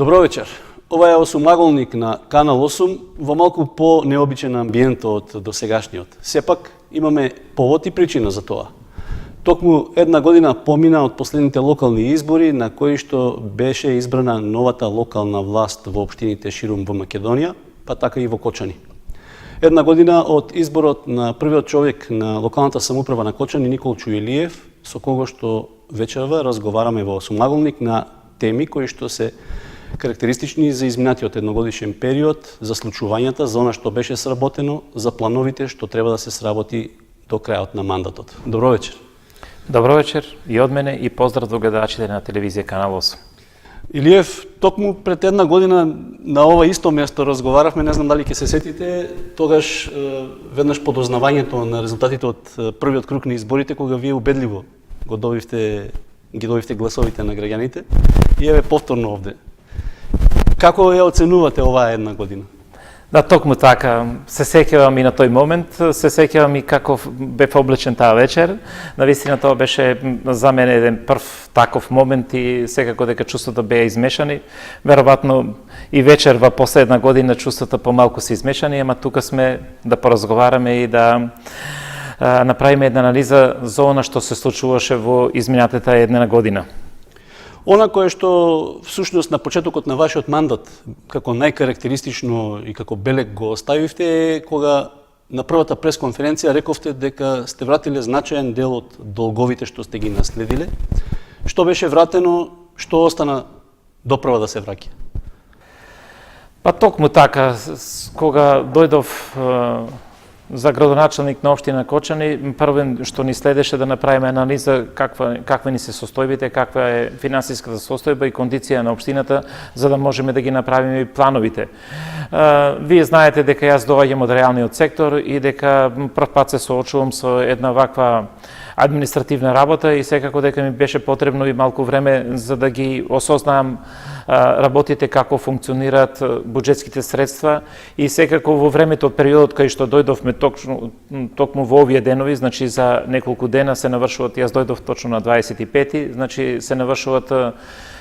Добро вечер. Ова е осумаголник на Канал 8 во малку по-необичен амбиент од досегашниот. Сепак имаме повод и причина за тоа. Токму една година помина од последните локални избори на кои што беше избрана новата локална власт во општините ширум во Македонија, па така и во Кочани. Една година од изборот на првиот човек на локалната самоуправа на Кочани Никол Чуилиев, со кого што вечерва разговараме во осумаголник на теми кои што се карактеристични за изминатиот едногодишен период, за случувањата, за она што беше сработено, за плановите што треба да се сработи до крајот на мандатот. Добро вечер. Добро вечер и од мене и поздрав до гледачите на телевизија Канал 8. Илиев, токму пред една година на ова исто место разговаравме, не знам дали ќе се сетите, тогаш веднаш по дознавањето на резултатите од првиот круг на изборите, кога вие убедливо ги добивте гласовите на граѓаните, и еве повторно овде. Како ја оценувате оваа една година? Да, токму така. Се сеќавам и на тој момент, се сеќавам и како бев облечен таа вечер. Навистина тоа беше за мене еден прв таков момент и секако дека чувствата беа измешани. Веројатно и вечерва после една година чувствата помалку се измешани, ама тука сме да поразговараме и да направиме една анализа за она што се случуваше во изминатата една година. Она кое што всушност на почетокот на вашиот мандат како најкарактеристично и како белег го оставивте е кога на првата пресконференција рековте дека сте вратиле значаен дел од долговите што сте ги наследиле. Што беше вратено, што остана допрва да се враќа? Па токму така, кога дојдов за градоначалник на општина Кочани, првен што ни следеше да направиме анализа каква ни се состојбите, каква е финансиската состојба и кондиција на општината, за да можеме да ги направиме и плановите. Вие знаете дека јас доаѓам од реалниот сектор и дека прв пат се соочувам со една ваква административна работа и секако дека ми беше потребно и малку време за да ги осознавам работите како функционираат буџетските средства и секако во времето од периодот кај што дојдовме токму во овие денови, значи за неколку дена се навршуваат, јас дојдов точно на 25-ти, значи се навршуваат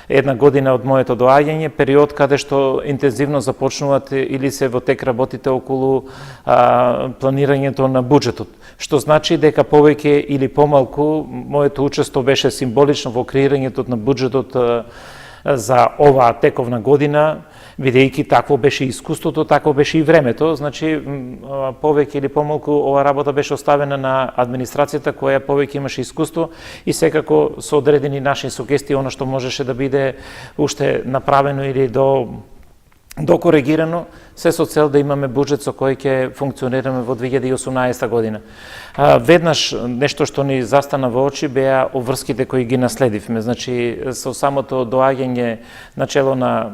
една година од моето доаѓање, период каде што интензивно започнуваат или се во тек работите околу планирањето на буџетот, што значи дека повеќе или помалку моето учество беше символично во креирањето на буџетот за оваа тековна година, бидејќи такво беше искуството, такво беше и времето, значи повеќе или помалку ова работа беше оставена на администрацијата која повеќе имаше искуство и секако со одредени наши сугестии она што можеше да биде уште направено или докоригирано, се со цел да имаме буџет со кој ќе функционираме во 2018 година. Веднаш нешто што ни застана во очи беа обврските кои ги наследивме. Значи, со самото доаѓање на чело на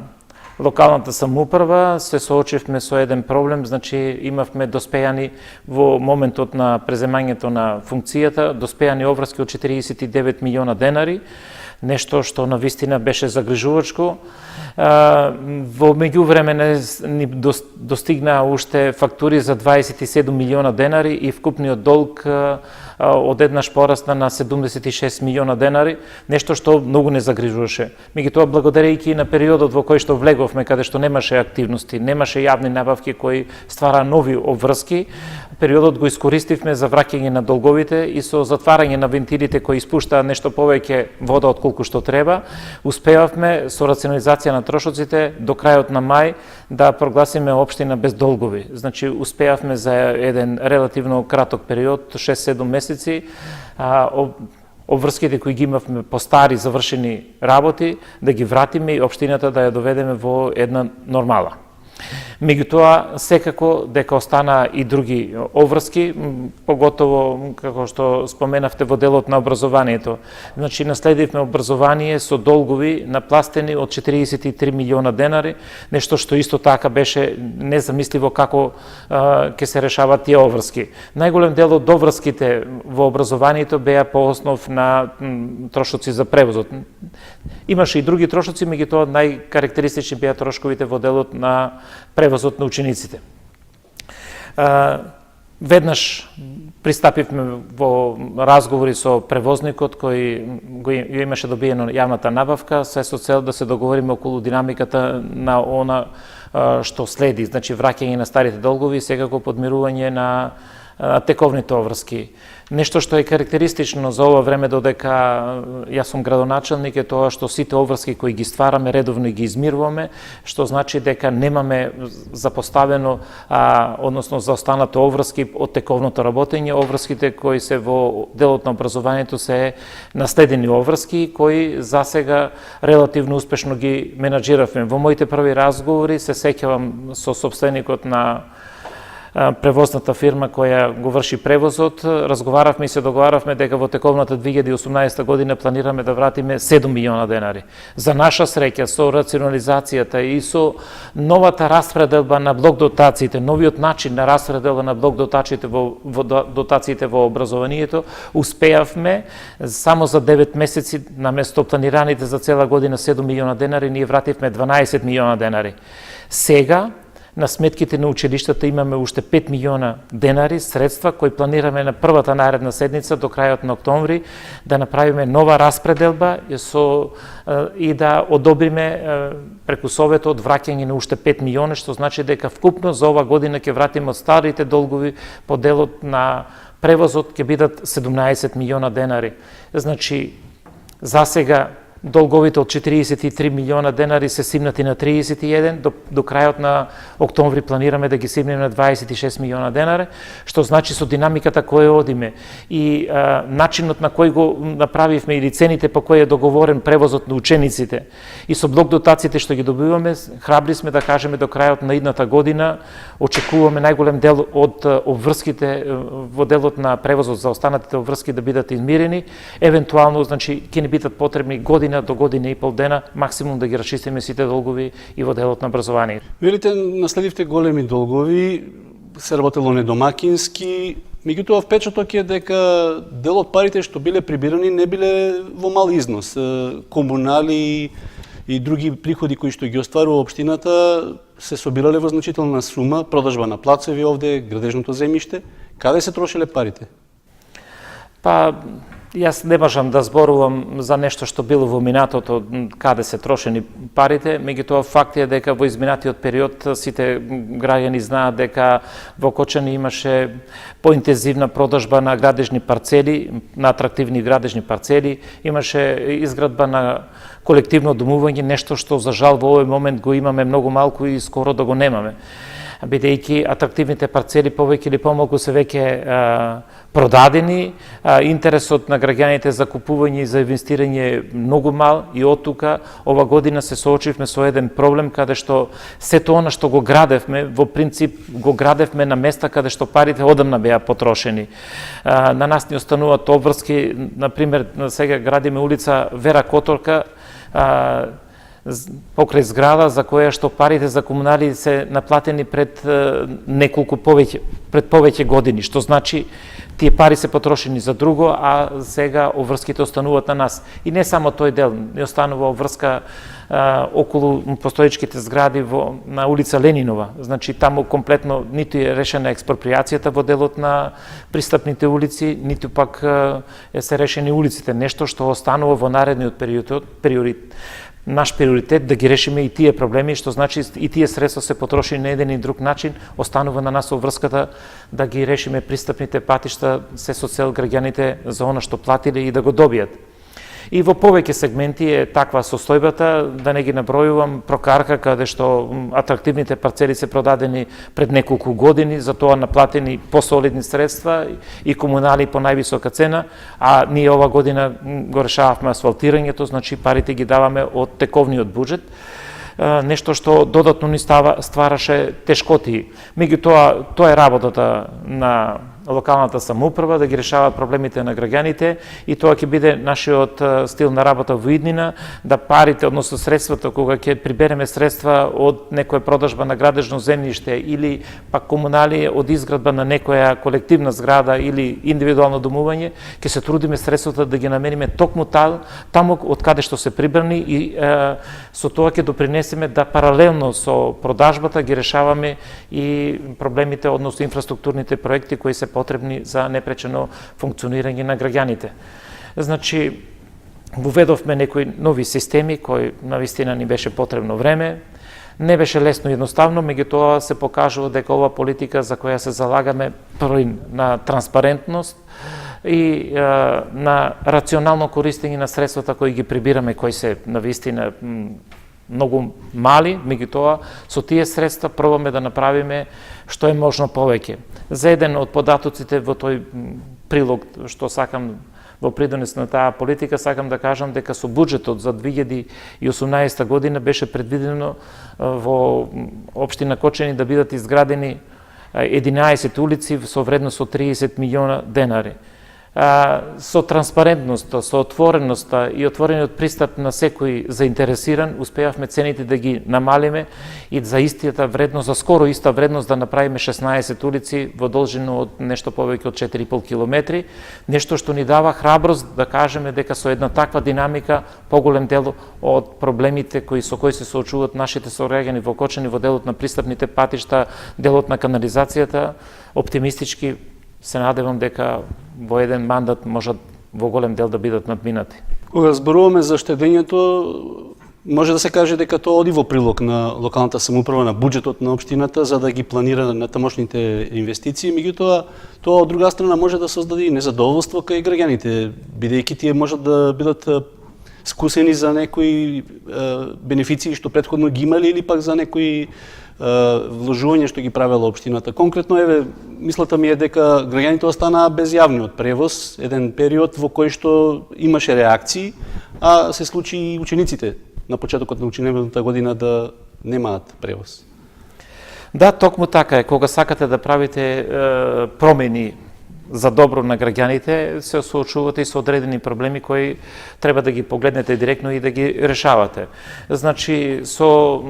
локалната самоуправа се соочивме со еден проблем, значи имавме доспејани во моментот на преземањето на функцијата, доспејани обврски од 49 милиона денари, нешто што навистина беше загрижувачко. Во меѓувреме ни достигнаа уште фактури за 27 милиона денари и вкупниот долг одеднаш порасна на 76 милиона денари, нешто што многу не загрижуваше. Меѓутоа, благодарејќи на периодот во кој што влеговме, каде што немаше активности, немаше јавни набавки кои ствара нови обврски, периодот го искористивме за враќање на долговите и со затварање на вентилите кои испуштаа нешто повеќе вода отколку што треба, успеавме со рационализација на трошоците до крајот на мај да прогласиме општина без долгови. Значи, успеавме за еден релативно краток период, 6-7 месеци, обврските кои ги имавме по стари завршени работи, да ги вратиме и општината да ја доведеме во една нормала. Меѓутоа, секако дека остана и други обврски, поготово, како што споменавте, во делот на образованието. Значи, наследивме образование со долгови напластени од 43 милиона денари, нешто што исто така беше незамисливо како ќе се решават тие обврски. Најголем дел од обврските во образованието беа по основ на трошоци за превозот. Имаше и други трошоци, меѓутоа најкарактеристични беа трошковите во делот на превозот на учениците. Веднаш пристапивме во разговори со превозникот кој го имаше добиено јавната набавка, се со цел да се договориме околу динамиката на она што следи, значи враќање на старите долгови и секако подмирување на тековните обврски. Нешто што е карактеристично за ова време додека јас сум градоначелник е тоа што сите обврски кои ги ствараме редовно ги измируваме, што значи дека немаме запоставено, односно заостанато обврски од тековното работење. Обврските кои се во делот на образованието се наследени обврски кои засега релативно успешно ги менаџиравме. Во моите први разговори се сеќавам со сопственикот на превозната фирма која го врши превозот, разговаравме и се договаравме дека во тековната 2018 година планираме да вратиме 7 милиона денари. За наша среќа, со рационализацијата и со новата распределба на блок дотациите, новиот начин на распределба на блок дотациите во образованието, успеавме само за 9 месеци, наместо планираните за цела година 7 милиона денари, ние вративме 12 милиона денари. Сега, на сметките на училиштата имаме уште 5 милиона денари средства кои планираме на првата наредна седница до крајот на октомври да направиме нова распределба и да одобриме преку Советот враќање на уште 5 милиона, што значи дека вкупно за ова година ќе вратиме од старите долгови по делот на превозот ќе бидат 17 милиона денари. Значи, засега долговите од 43 милиона денари се симнати на 31, до крајот на октомври планираме да ги симнеме на 26 милиона денари, што значи со динамиката која одиме и начинот на кој го направивме или цените по кој е договорен превозот на учениците и со блок дотациите што ги добиваме, храбри сме да кажеме до крајот на идната година очекуваме најголем дел од обврските во делот на превозот за останатите обврски да бидат измирени, евентуално значи ќе ни бидат потребни година до година и пол дена максимум да ги расчистиме сите долгови и во делот на образованието. Велите, наследивте големи долгови, се работело недомакински, меѓутоа впечаток е дека дел од парите што биле прибирани не биле во мал износ. Комунали и други приходи кои што ги остварува општината се собирале во значителна сума, продажба на плацеви овде, градежното земјиште. Каде се трошеле парите? Па, јас не можам да зборувам за нешто што било во минатото, каде се трошени парите, меѓутоа факт е дека во изминатиот период сите граѓани знаат дека во Кочани имаше поинтензивна продажба на градежни парцели, на атрактивни градежни парцели, имаше изградба на колективно домување, нешто што за жал во овој момент го имаме многу малку и скоро да го немаме. Бидејќи атрактивните парцели повеќе или помалку се веќе продадени, интересот на граѓаните за купување и за инвестирање е многу мал и од тука ова година се соочивме со еден проблем каде што сето она што го градевме, во принцип го градевме на места каде што парите одамна беа потрошени. На нас ни остануваат обврски, например, сега градиме улица Вера Которка, покрај зграда за која што парите за комунали се наплатени пред повеќе години, што значи тие пари се потрошени за друго, а сега обврските остануваат на нас. И не само тој дел, не останува обврска околу постоечките згради на улица Ленинова. Значи таму комплетно ниту е решена експроприацијата во делот на пристапните улици, ниту пак се решени улиците, нешто што останува во наредниот период. Наш приоритет да ги решиме и тие проблеми, што значи и тие средства се потрошени на еден и друг начин, останува на нас обврската да ги решиме пристапните патишта се со цел граѓаните за она што платиле и да го добијат. И во повеќе сегменти е таква состојбата, да не ги набројувам, Прокарка, каде што атрактивните парцели се продадени пред неколку години, за тоа наплатени посолидни средства и комунали по највисока цена, а ние ова година го решававме асфалтирањето, значи парите ги даваме од тековниот буџет, нешто што додатно ни ствараше тешкоти. Меѓутоа, тоа е работата на локалната самоуправа да ги решават проблемите на граѓаните и тоа ќе биде нашиот стил на работа во иднина, да парите, односно средствата, кога ќе прибереме средства од некоја продажба на градежно земјиште или пак комунали од изградба на некоја колективна зграда или индивидуално домување, ќе се трудиме средствата да ги намериме токму таму од каде што се прибрани и со тоа ќе допринесеме да паралелно со продажбата ги решаваме и проблемите, односно инфраструктурните проекти кои се потребни за непречено функционирање на граѓаните. Значи, воведовме некои нови системи кои навистина ни беше потребно време. Не беше лесно и едноставно, меѓутоа се покажува дека ова политика за која се залагаме први на транспарентност и на рационално користење на средствата кои ги прибираме, кои се навистина многу мали, меѓутоа со тие средства пробаме да направиме што е можно повеќе. За еден од податоците во тој прилог што сакам во придонес на таа политика, сакам да кажам дека со буџетот за 2018 година беше предвидено во општина Кочани да бидат изградени 11 улици со вредност од 30 милиона денари. Со транспарентноста, со отвореноста и отворениот пристап на секој заинтересиран, успеавме цените да ги намалиме и за истата вредност, за скоро иста вредност да направиме 16 улици во должина од нешто повеќе од 4,5 километри, нешто што ни дава храброст да кажеме дека со една таква динамика поголем дел од проблемите со кои се соочуваат нашите сограѓани во Кочани во делот на пристапните патишта, делот на канализацијата, оптимистички се надевам дека во еден мандат можат во голем дел да бидат надминати. Кога зборуваме за штедењето, може да се каже дека тоа оди во прилог на локалната самоуправа, на буџетот на општината за да ги планира на тамошните инвестиции, меѓутоа тоа од друга страна може да создаде и незадоволство кај граѓаните, бидејќи тие можат да бидат скусени за некои бенефиции што претходно ги имали или пак за некои вложување што ги правела општината. Конкретно, еве, мислата ми е дека граѓаните останаа без јавниот превоз, еден период во кој што имаше реакции, а се случи и учениците на почетокот на ученевната година да немаат превоз. Да, токму така е. Кога сакате да правите промени за добро на граѓаните, се соочувате и со одредени проблеми кои треба да ги погледнете директно и да ги решавате. Значи, со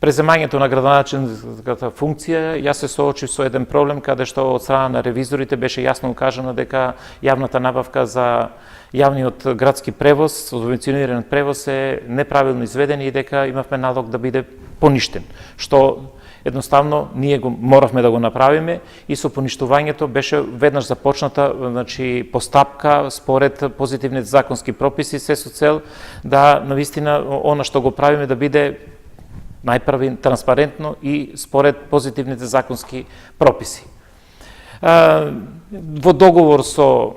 преземањето на градоначалникската функција, јас се соочив со еден проблем каде што од страна на ревизорите беше јасно укажано дека јавната набавка за јавниот градски превоз, субвенциониран превоз е неправилно изведен и дека имавме налог да биде поништен, што едноставно ние го моравме да го направиме и со поништувањето беше веднаш започната, значи, постапка според позитивните законски прописи, се со цел да навистина она што го правиме да биде најпрви транспарентно и според позитивните законски прописи. Во договор со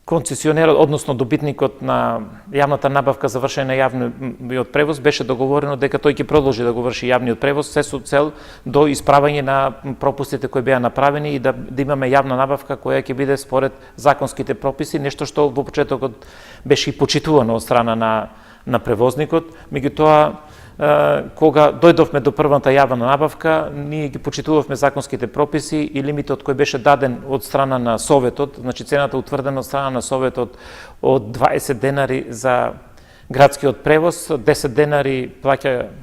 концесионерот, односно добитникот на јавната набавка за вршење на јавниот превоз, беше договорено дека тој ќе продолжи да го врши јавниот превоз, се со цел до исправање на пропустите кои беа направени и да имаме јавна набавка која ќе биде според законските прописи, нешто што во почетокот беше и почитувано од страна на превозникот, меѓутоа кога дојдовме до првата јавна набавка, ние ги почитувавме законските прописи и лимитот кој беше даден од страна на Советот, значи цената утврдена од страна на Советот од 20 денари за градскиот превоз, 10 денари плаќа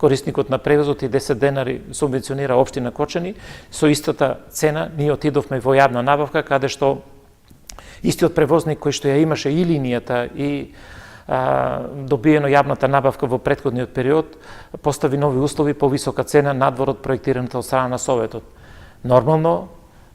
корисникот на превозот и 10 денари субвенционира општина Кочани, со истата цена ние отидовме во јавна набавка каде што истиот превозник кој што ја имаше и линијата и добиено јавната набавка во претходниот период, постави нови услови по висока цена надвор од проектираната од страна на Советот. Нормално,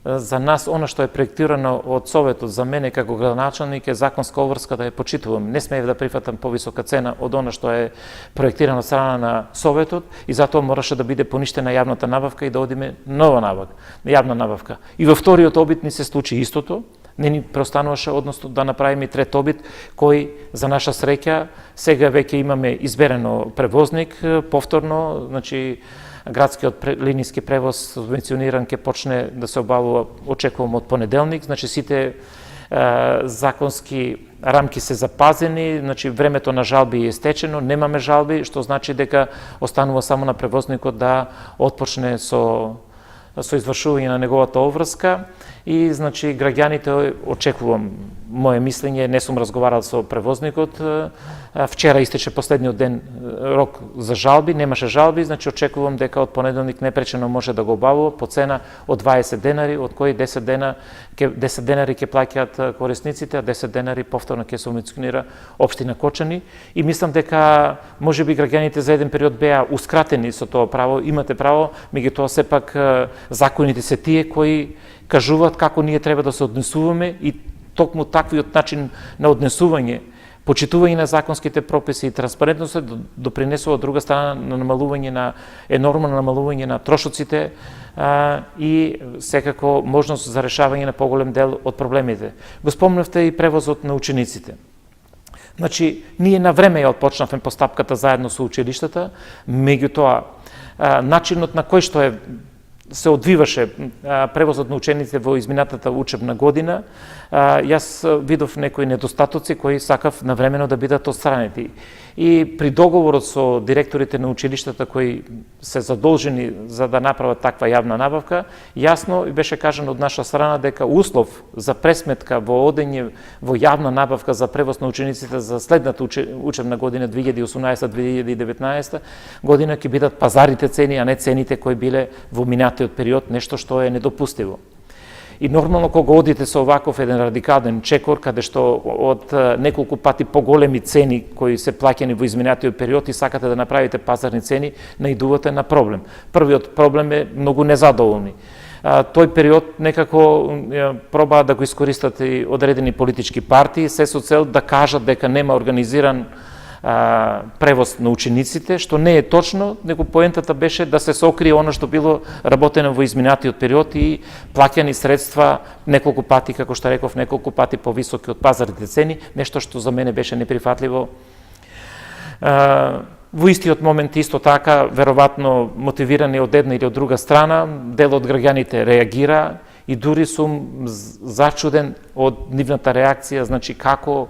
за нас, она што е проектирано од Советот, за мене како градоначалник е законска обврска да ја почитувам. Не смеев да прифатам повисока цена од она што е проектирано од страна на Советот и затоа мораше да биде поништена јавната набавка и да одиме нова набавка, јавна набавка. И во вториот обид ни се случи истото, не ни преостануваше, односно да направиме трет обид, кој за наша среќа сега веќе имаме изберено превозник, повторно, значи градскиот линиски превоз субвенциониран ќе почне да се обавува, очекувам од понеделник, значи сите законски рамки се запазени, значи времето на жалби е стечено, немаме жалби, што значи дека останува само на превозникот да отпочне со со извршување на неговата обврска и значи граѓаните очекувам моje мислење, не сум разговарал со превозникот, вчера истече последниот ден рок за жалби, немаше жалби, значи очекувам дека од понеделник непречено може да го обавува по цена од 20 денари, од кои 10 денари ќе плаќаат корисниците, а 10 денари повторно ќе субвенционира општина Кочани и мислам дека можеби граѓаните за еден период беа ускратени со тоа право, имате право, меѓутоа сепак законите се тие кои кажуваат како ние треба да се однесуваме и токму таквиот начин на однесување, почитување на законските прописи и транспарентноста допринесува од друга страна на намалување на енормно намалување на трошоците и секако можност за решавање на поголем дел од проблемите. Го спомнавте и превозот на учениците. Значи, ние на време ја отпочнавме постапката заедно со училиштата, меѓутоа начинот на кој што се одвиваше превозот на учениците во изминатата учебна година, јас видов некои недостатоци кои сакав навремено да бидат отстранети. И при договорот со директорите на училиштата кои се задолжени за да направат таква јавна набавка, јасно беше кажано од наша страна дека услов за пресметка во одење во јавна набавка за превоз на учениците за следната учебна година 2018-2019 година ќе бидат пазарите цени, а не цените кои биле во минатиот период, нешто што е недопустиво. И нормално кога одите со оваков еден радикален чекор, каде што од неколку пати поголеми цени кои се плаќани во изминатиот период и сакате да направите пазарни цени, наидувате на проблем. Првиот проблем е многу незадоволни. Тој период некако пробаат да го искористат и одредени политички партии, се со цел да кажат дека нема организиран превоз на учениците, што не е точно, него поентата беше да се сокрие оно што било работено во изминатиот период и плаќани средства неколку пати, како што реков, неколку пати повисоки од пазарните цени, нешто што за мене беше неприфатливо. Во истиот момент исто така, веројатно мотивирани од една или од друга страна, дел од граѓаните реагира и дури сум зачуден од нивната реакција, значи како,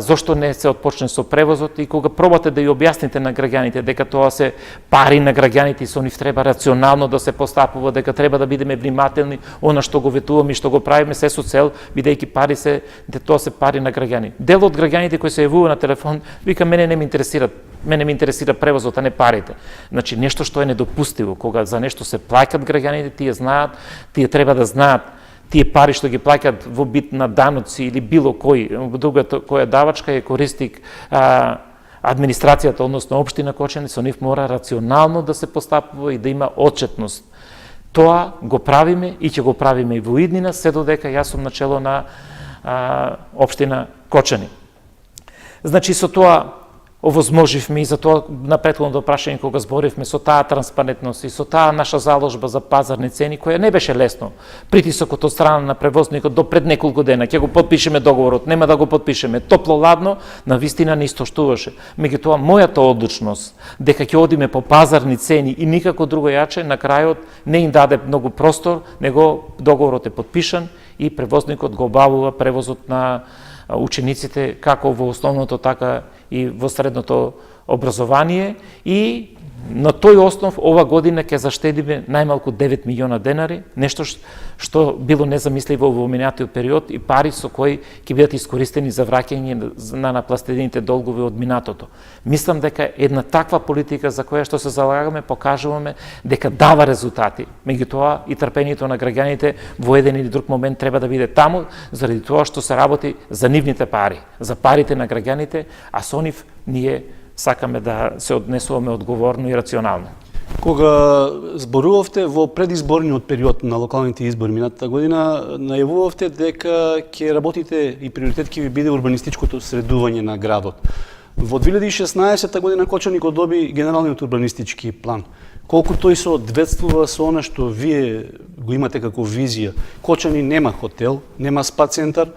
зошто не се отпочне со превозот и кога пробате да ја објасните на граѓаните дека тоа се пари на граѓаните и со нив треба рационално да се постапува, дека треба да бидеме внимателни, она што го ветуваме и што го правиме се со цел, бидејќи пари се, тоа се пари на граѓани. Дел од граѓаните кои се јавува на телефон, вика мене не ме интересира, мене ме интересира превозот, а не парите. Значи нешто што е недопустиво, кога за нешто се плаќат граѓаните, тие знаат, тие треба да знаат тие пари што ги плаќат во бит на даноци или било кој, другата која давачка е користик администрацијата, односно општина Кочани, со нив мора рационално да се постапува и да има отчетност. Тоа го правиме и ќе го правиме и во иднина, се додека јас сум начело на општина Кочани. Значи со тоа овозможивме и за тоа на претходното прашање кога зборивме со таа транспарентност и со таа наша заложба за пазарни цени, која не беше лесно. Притисокот од страна на превозникот до пред неколку дена, ќе го потпишеме договорот, нема да го потпишеме, топло-ладно, на вистина не истоштуваше. Меѓутоа, мојата одлучност дека ќе одиме по пазарни цени и никако друго јаче, на крајот не им даде многу простор, него договорот е потпишан и превозникот го обавува превозот на учениците како во основното, така и во средното образование и на тој основ ова година ќе заштедиме најмалку 9 милиона денари, нешто што било незамисливо во минатиот период и пари со кои ќе бидат искористени за враќање на напластените долгови од минатото. Мислам дека една таква политика за која што се залагаме покажуваме дека дава резултати. Меѓутоа и трпението на граѓаните во еден или друг момент треба да биде таму заради тоа што се работи за нивните пари, за парите на граѓаните, а со нив ние сакаме да се однесуваме одговорно и рационално. Кога зборувавте во предизборниот период на локалните избори минатата година, најавувавте дека ќе работите и приоритет ќе ви биде урбанистичкото средување на градот. Во 2016 година Кочани го доби генералниот урбанистички план. Колку тој се одветствува со она што вие го имате како визија? Кочани нема хотел, нема спа центар,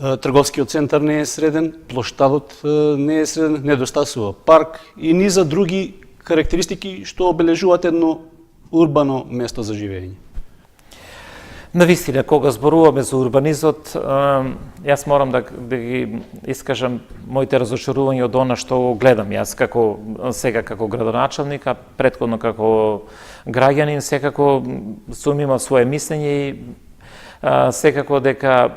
трговскиот центар не е среден, плоштадот не е среден, недостасува парк и низа други карактеристики што обележуваат едно урбано место за живење. Навистина, кога зборуваме за урбанизот, јас морам да ги искажам моите разочарувања од она што го гледам јас сега како градоначалник, а претходно како граѓанин, секако сум имал свое мислење и секако дека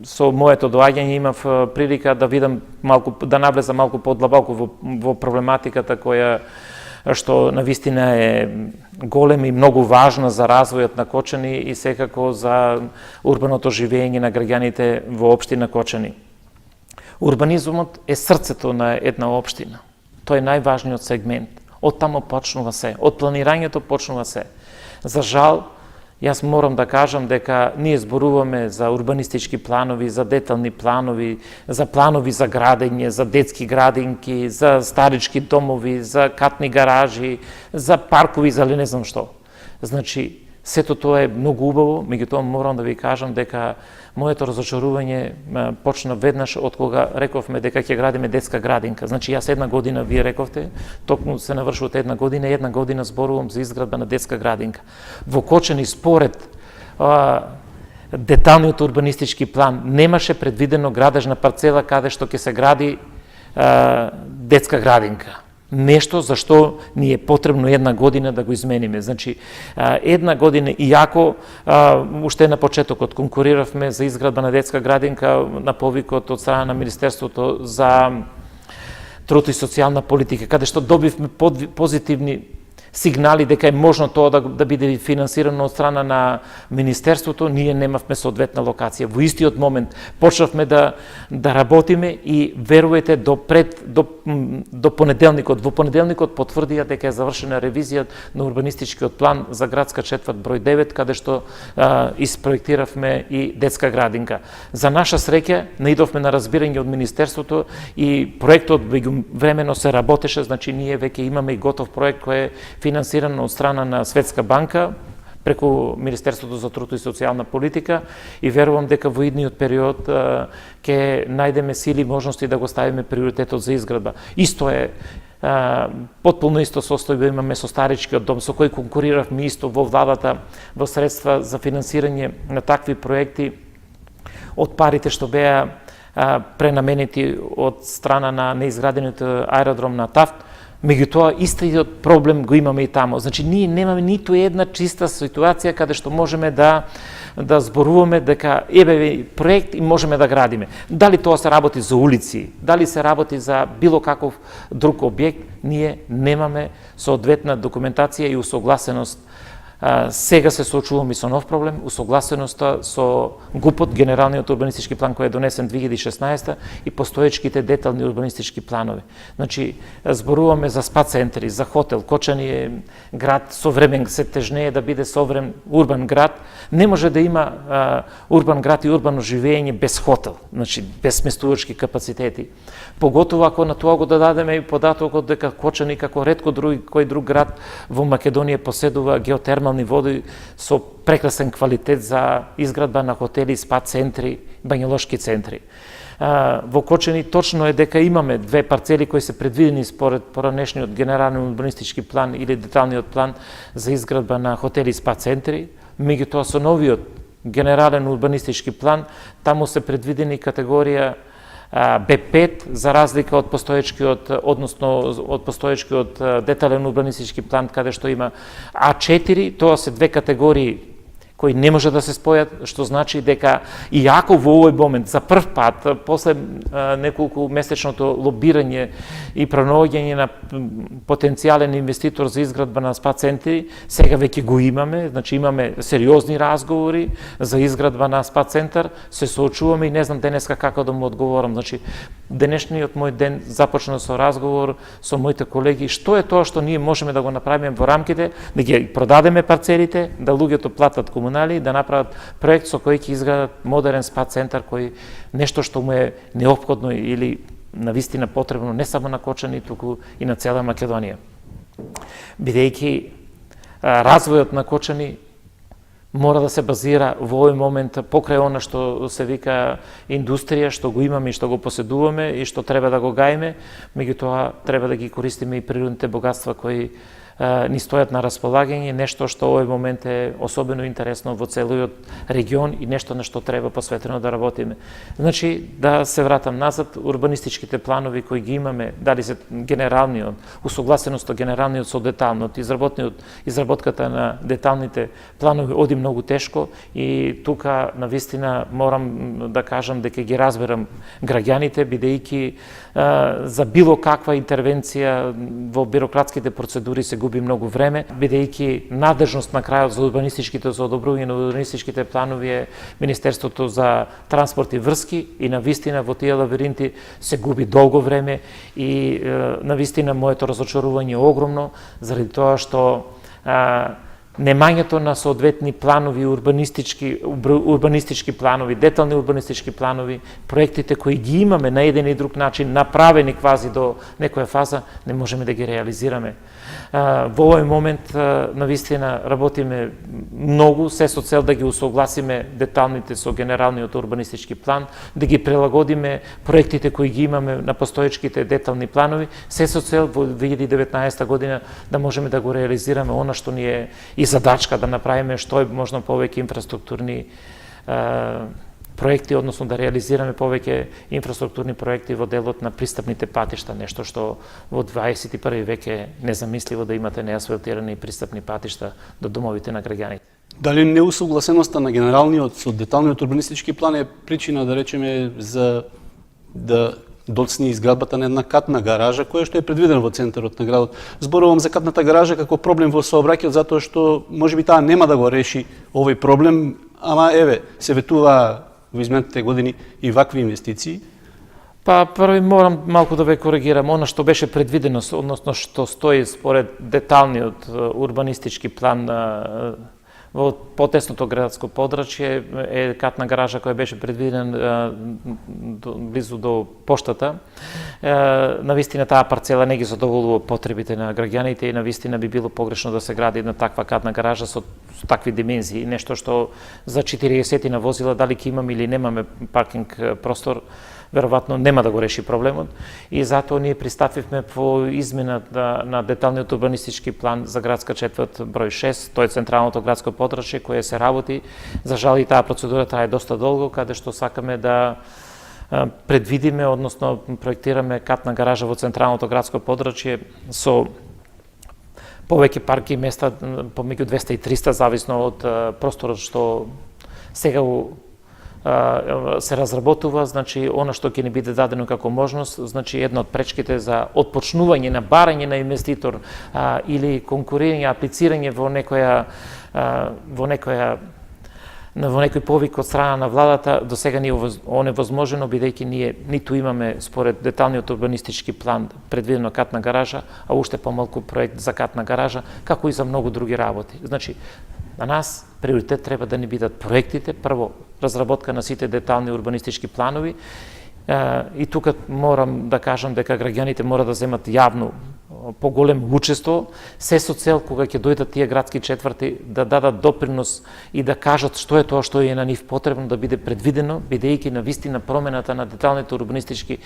со моето доаѓање имав прилика да видам малку, да навлезам малку подлабоко во проблематиката што навистина е голема и многу важна за развојот на Кочани и секако за урбаното живење на граѓаните во општина Кочани. Урбанизмот е срцето на една општина. Тој е најважниот сегмент. Од тамо почнува се, од планирањето почнува се. За жал, јас морам да кажам дека ние зборуваме за урбанистички планови, за детални планови, за планови за градење, за детски градинки, за старички домови, за катни гаражи, за паркови, за не знам што. Значи, сето тоа е многу убаво, меѓутоа морам да ви кажам дека моето разочарување почна веднаш од кога рековме дека ќе градиме детска градинка. Значи, јас една година, вие рековте, токму се навршува една година зборувам за изградба на детска градинка. Во Кочани, според деталниот урбанистички план, немаше предвидено градежна парцела каде што ќе се гради детска градинка. Нешто за што ни е потребно една година да го измениме. Значи, една година, иако уште на почетокот конкуриравме за изградба на детска градинка на повикот од страна на Министерството за труд и социјална политика, каде што добивме позитивни сигнали дека е можно тоа да биде финансирано од страна на Министерството, ние немавме соодветна локација. Во истиот момент почнавме да работиме и верувајте до понеделникот. Во понеделникот потврдија дека е завршена ревизија на урбанистичкиот план за градска четврт број 9, каде што испроектиравме и детска градинка. За наша среќа, наидовме на разбирање од Министерството и проектот времено се работеше, значи ние веќе имаме и готов проект кој е финансирано од страна на Светска банка преку Министерството за труд и социјална политика и верувам дека во идниот период ќе најдеме сили и можности да го ставиме приоритетот за изградба. Исто е потполно исто состојба имаме со старичкиот дом со кој конкуриравме исто во владата во средства за финансирање на такви проекти од парите што беа пренаменети од страна на неизградениот аеродром на Тафт. Меѓутоа, истиот проблем го имаме и тамо. Значи, ние немаме ниту една чиста ситуација каде што можеме да зборуваме дека еве проект и можеме да градиме. Дали тоа се работи за улици, дали се работи за било каков друг објект, ние немаме соодветна документација и усогласеност. Сега се соочуваме со нов проблем, усогласеноста со ГУП-от, Генералниот урбанистички план кој е донесен 2016 и постоечките детални урбанистички планови. Значи, зборуваме за спа центри, за хотел. Кочани е град современ, се тежнее да биде современ урбан град. Не може да има урбан град и урбано живење без хотел, значи без сместувачки капацитети. Поготово ако на тоа го дадеме и податокот дека Кочани како ретко кој друг град во Македонија поседува геотермални води со прекрасен квалитет за изградба на хотели, спа центри, бањолошки центри. Во Кочани точно е дека имаме две парцели кои се предвидени според поранешниот генерален урбанистички план или деталниот план за изградба на хотели и спа центри, меѓутоа со новиот генерален урбанистички план таму се предвидени категорија Б5 за разлика од постоечкиот, односно од постоечкиот детален урбанистички план каде што има А4, тоа се две категории кои не може да се спојат, што значи дека иако во овој момент за прв пат после неколку месечното лобирање и пронаоѓање на потенцијален инвеститор за изградба на спа центри, сега веќе го имаме, значи имаме сериозни разговори за изградба на спа центар, се соочуваме и не знам денеска како да му одговорам. Значи денешниот мој ден започна со разговор со моите колеги што е тоа што ние можеме да го направиме во рамките да ги продадеме парцелите, да луѓето платат да направат проект со кој ќе изградат модерен спа центар кој нешто што му е неопходно или навистина потребно не само на Кочани, туку и на цела Македонија. Бидејќи развојот на Кочани мора да се базира во овој момент покрај она што се вика индустрија, што го имаме и што го поседуваме и што треба да го гаиме, меѓутоа треба да ги користиме и природните богатства кои ни стојат на располагање, нешто што овој момент е особено интересно во целиот регион и нешто на што треба посветено да работиме. Значи, да се вратам назад, урбанистичките планови кои ги имаме, дали се генералниот, усогласеност генералниот со деталниот, изработката на деталните планови оди многу тешко и тука навистина морам да кажам дека ги разберам граѓаните, бидејќи за било каква интервенција во бирократските процедури се губи многу време, бидејќи надлежност на крајот за урбанистичките, за одобрување на урбанистичките планови е Министерството за транспорт и врски и навистина во тие лабиринти се губи долго време и навистина моето разочарување е огромно заради тоа што немањето на соодветни планови, урбанистички планови, детални урбанистички планови, проектите кои ги имаме на еден и друг начин, направени квази до некоја фаза, не можеме да ги реализираме. Во овој момент, навистина, работиме многу, се со цел да ги усогласиме деталните со генералниот урбанистички план, да ги прилагодиме проектите кои ги имаме на постоечките детални планови, се со цел во 2019 година да можеме да го реализираме она што ни е и задачка да направиме што е можно повеќе инфраструктурни проекти, односно да реализираме повеќе инфраструктурни проекти во делот на пристапните патишта, нешто што во 21 век е незамисливо да имате неасфалтирани пристапни патишта до домовите на граѓаните. Дали неусогласеноста на генералниот со деталниот урбанистички план е причина, да речеме, за да доцни изградбата на една катна гаража, која што е предвидена во центарот на градот? Зборувам за катната гаража како проблем во сообраќајот, затоа што можеби таа нема да го реши овој проблем, ама еве, се ветува во изминатите години и вакви инвестиции. Па први морам малку да ве коригирам, она што беше предвидено, односно што стои според деталниот урбанистички план во потесното градско подрачје е катна гаража која беше предвидена близу до поштата. Навистина таа парцела не ги задоволува потребите на граѓаните и навистина би било погрешно да се гради една таква катна гаража со такви димензии, нешто што за 40 на возила, дали ќе имаме или немаме паркинг простор, веројатно нема да го реши проблемот и затоа ние пристапивме по измена на деталниот урбанистички план за градска четврт број 6, тој е централното градско подрачје кое се работи. За жал и таа процедура трае доста долго, каде што сакаме да предвидиме, односно проектираме катна гаража во централното градско подрачје со повеќе парки места, помеѓу 200 и 300, зависно од просторот што сега се разработува, значи она што ќе ни биде дадено како можност, значи една од пречките за отпочнување на барање на инвеститор или конкурирање, аплицирање во некој повик од страна на владата, до сега ни е оневозможено, бидејќи ние ниту имаме според деталниот урбанистички план предвидено катна гаража, а уште помалку проект за катна гаража, како и за многу други работи. Значи, на нас приоритет треба да ни бидат проектите, прво разработка на сите детални урбанистички планови и тука морам да кажам дека граѓаните мора да земат јавно поголем учество, се со цел кога ќе дојдат тие градски четврти да дадат допринос и да кажат што е тоа што е на нив потребно да биде предвидено, бидејќи навистина промената на деталните урбанистички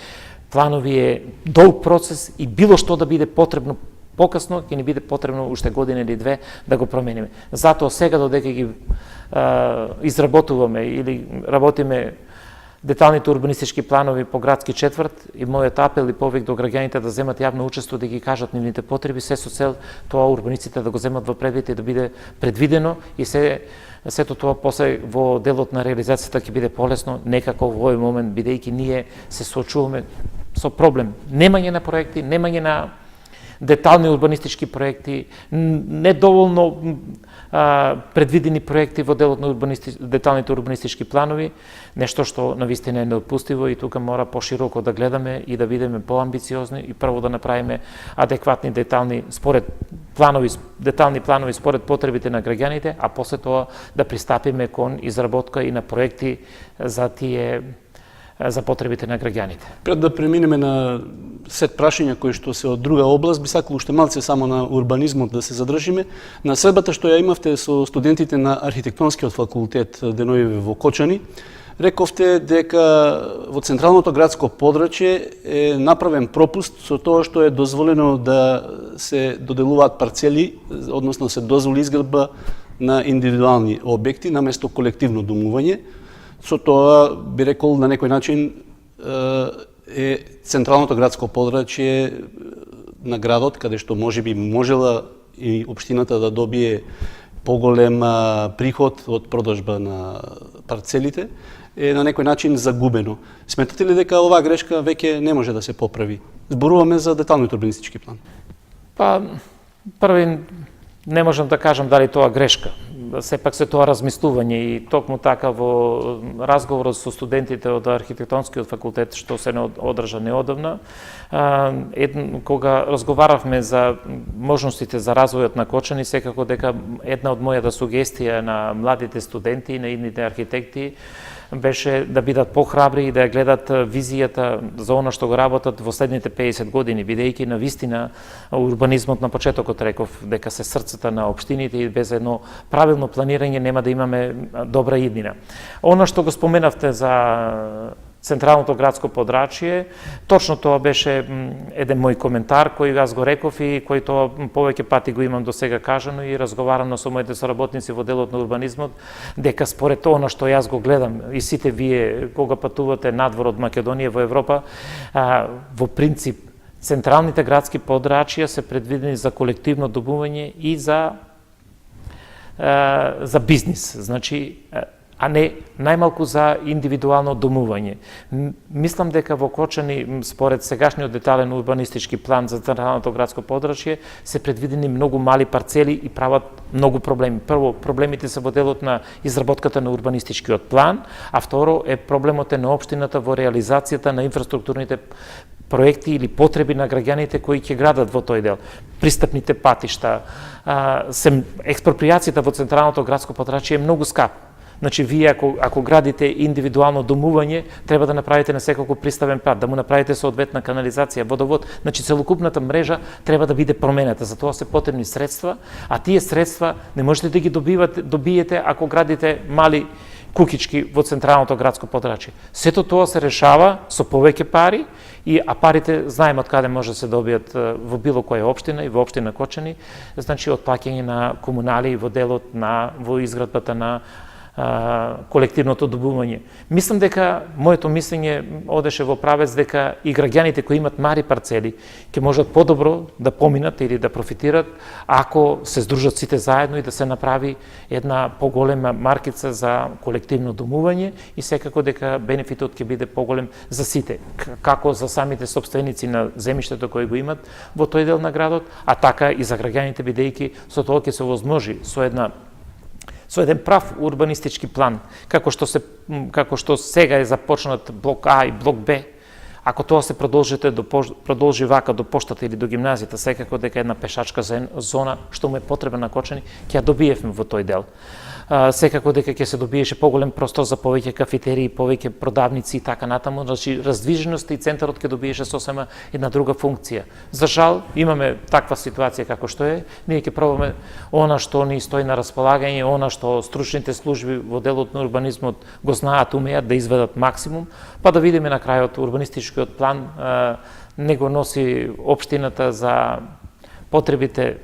планови е долг процес и било што да биде потребно покасно ќе ни биде потребно уште година или две да го промениме. Затоа сега додека ги изработуваме или работиме деталните урбанистички планови по градски четврт и мојот апел и повик до граѓаните да земат јавно учество, да ги кажат нивните потреби, се со цел тоа урбаниците да го земат во предвид и да биде предвидено и сето тоа после во делот на реализацијата ќе биде полесно, некако во овој момент, бидејќи ние се соочуваме со проблем немање на проекти, немање на детални урбанистички проекти, недоволно предвидени проекти во делот на деталните урбанистички планови, нешто што навистина е неотпустиво и тука мора пошироко да гледаме и да бидеме поамбициозни и прво да направиме адекватни детални планови според потребите на граѓаните, а после тоа да пристапиме кон изработка и на проекти за потребите на граѓаните. Пред да преминеме на сет прашања кои што се од друга област, би сакал уште малце само на урбанизмот да се задржиме. На средбата што ја имавте со студентите на архитектонскиот факултет денови во Кочани, Рековте дека во централното градско подрачје е направен пропуст со тоа што е дозволено да се доделуваат парцели, односно се дозволи изградба на индивидуални објекти наместо колективно домување. Со тоа би рекол на некој начин е централното градско подрачје на градот, каде што можеби можела и општината да добие поголем приход од продажба на парцелите, е на некој начин загубено. Сметате ли дека оваа грешка веќе не може да се поправи? Зборуваме за деталниот урбанистички план. Па, први, не можам да кажам дали тоа грешка. Сепак се тоа размислување и токму така во разговорот со студентите од архитектонскиот факултет што се одржа неодавна, кога разговаравме за можностите за развојот на Кочани, секако дека една од мојата сугестија на младите студенти и на идните архитекти беше да бидат похрабри и да ја гледат визијата за она што го работат во следните 50 години, бидејќи на вистина урбанизмот на почетокот реков дека се срцата на општините и без едно правилно планирање нема да имаме добра иднина. Она што го споменавте за централното градско подрачје, точно тоа беше еден мој коментар кој аз го реков и кој тоа повеќе пати го имам до сега кажано и разговарано со моите соработници во делот на урбанизмот, дека според тоа што јас го гледам и сите вие кога патувате надвор од Македонија во Европа, во принцип централните градски подрачја се предвидени за колективно домување и за бизнис, значи а не најмалку за индивидуално домување. Мислам дека во Кочани, според сегашниот детален урбанистички план за централното градско подрачје, се предвидени многу мали парцели и прават многу проблеми. Прво, проблемите се во делот на изработката на урбанистичкиот план, а второ е проблемот на општината во реализацијата на инфраструктурните проекти или потреби на граѓаните кои ќе градат во тој дел. Пристапните патишта, експроприацијата во централното градско подрачје е многу скапа. Значи, вие ако градите индивидуално домување, треба да направите на секако приставен пат, да му направите соодветна канализација, водовод. Значи, целокупната мрежа треба да биде променета. За тоа се потребни средства, а тие средства не можете да ги добиете ако градите мали кукички во централното градско подрачје. Сето тоа се решава со повеќе пари, а парите знаеме од каде може да се добијат во било која општина и во општина Кочани, значи од плаќање на комунали во делот во изградбата на колективното домување. Мислам дека моето мислење одеше во правец дека и граѓаните кои имат мари парцели ќе можат подобро да поминат или да профитират ако се здружат сите заедно и да се направи една поголема маркица за колективно домување и секако дека бенефитот ќе биде поголем за сите, како за самите сопственици на земјиштето кои го имат во тој дел на градот, а така и за граѓаните бидејќи со тоа ќе се овозможи со еден прав урбанистички план, како што сега е започнат блок А и блок Б, ако тоа се продолжи вака до поштата или до гимназијата, секако дека една пешачка зона, што му е потребна на Кочани, ќе ја добиевме во тој дел. Секако дека ќе се добиеше поголем простор за повеќе кафетерии, повеќе продавници и така натаму, значи раздвиженост и центарот ќе добиеше сосема една друга функција. За жал, имаме таква ситуација како што е, ние ќе пробаме она што ни стои на располагање, она што стручните служби во делот на урбанизмот го знаат, умеат да изведат максимум, па да видиме на крајот урбанистичкиот план не го носи општината за потребите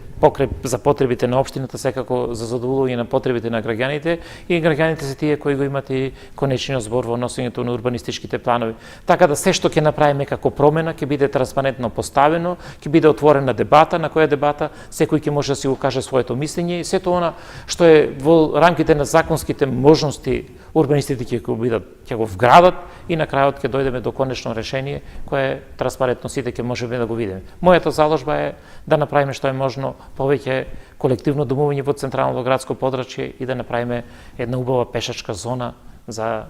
на општината, секако за задоволување на потребите на граѓаните и граѓаните се тие кои го имат и конечниот збор во носењето на урбанистичките планови. Така да се што ќе направиме како промена ќе биде транспарентно поставено, ќе биде отворена дебата, на која дебата секој ќе може да си го каже своето мислење и сето она што е во рамките на законските можности урбанистите ќе го вградат и на крајот ќе дојдеме до конечно решение кое транспарентно сите ќе можеме да го видиме. Мојата заложба е да направиме што е можно повеќе колективно домување во централното градско подрачје и да направиме една убава пешачка зона за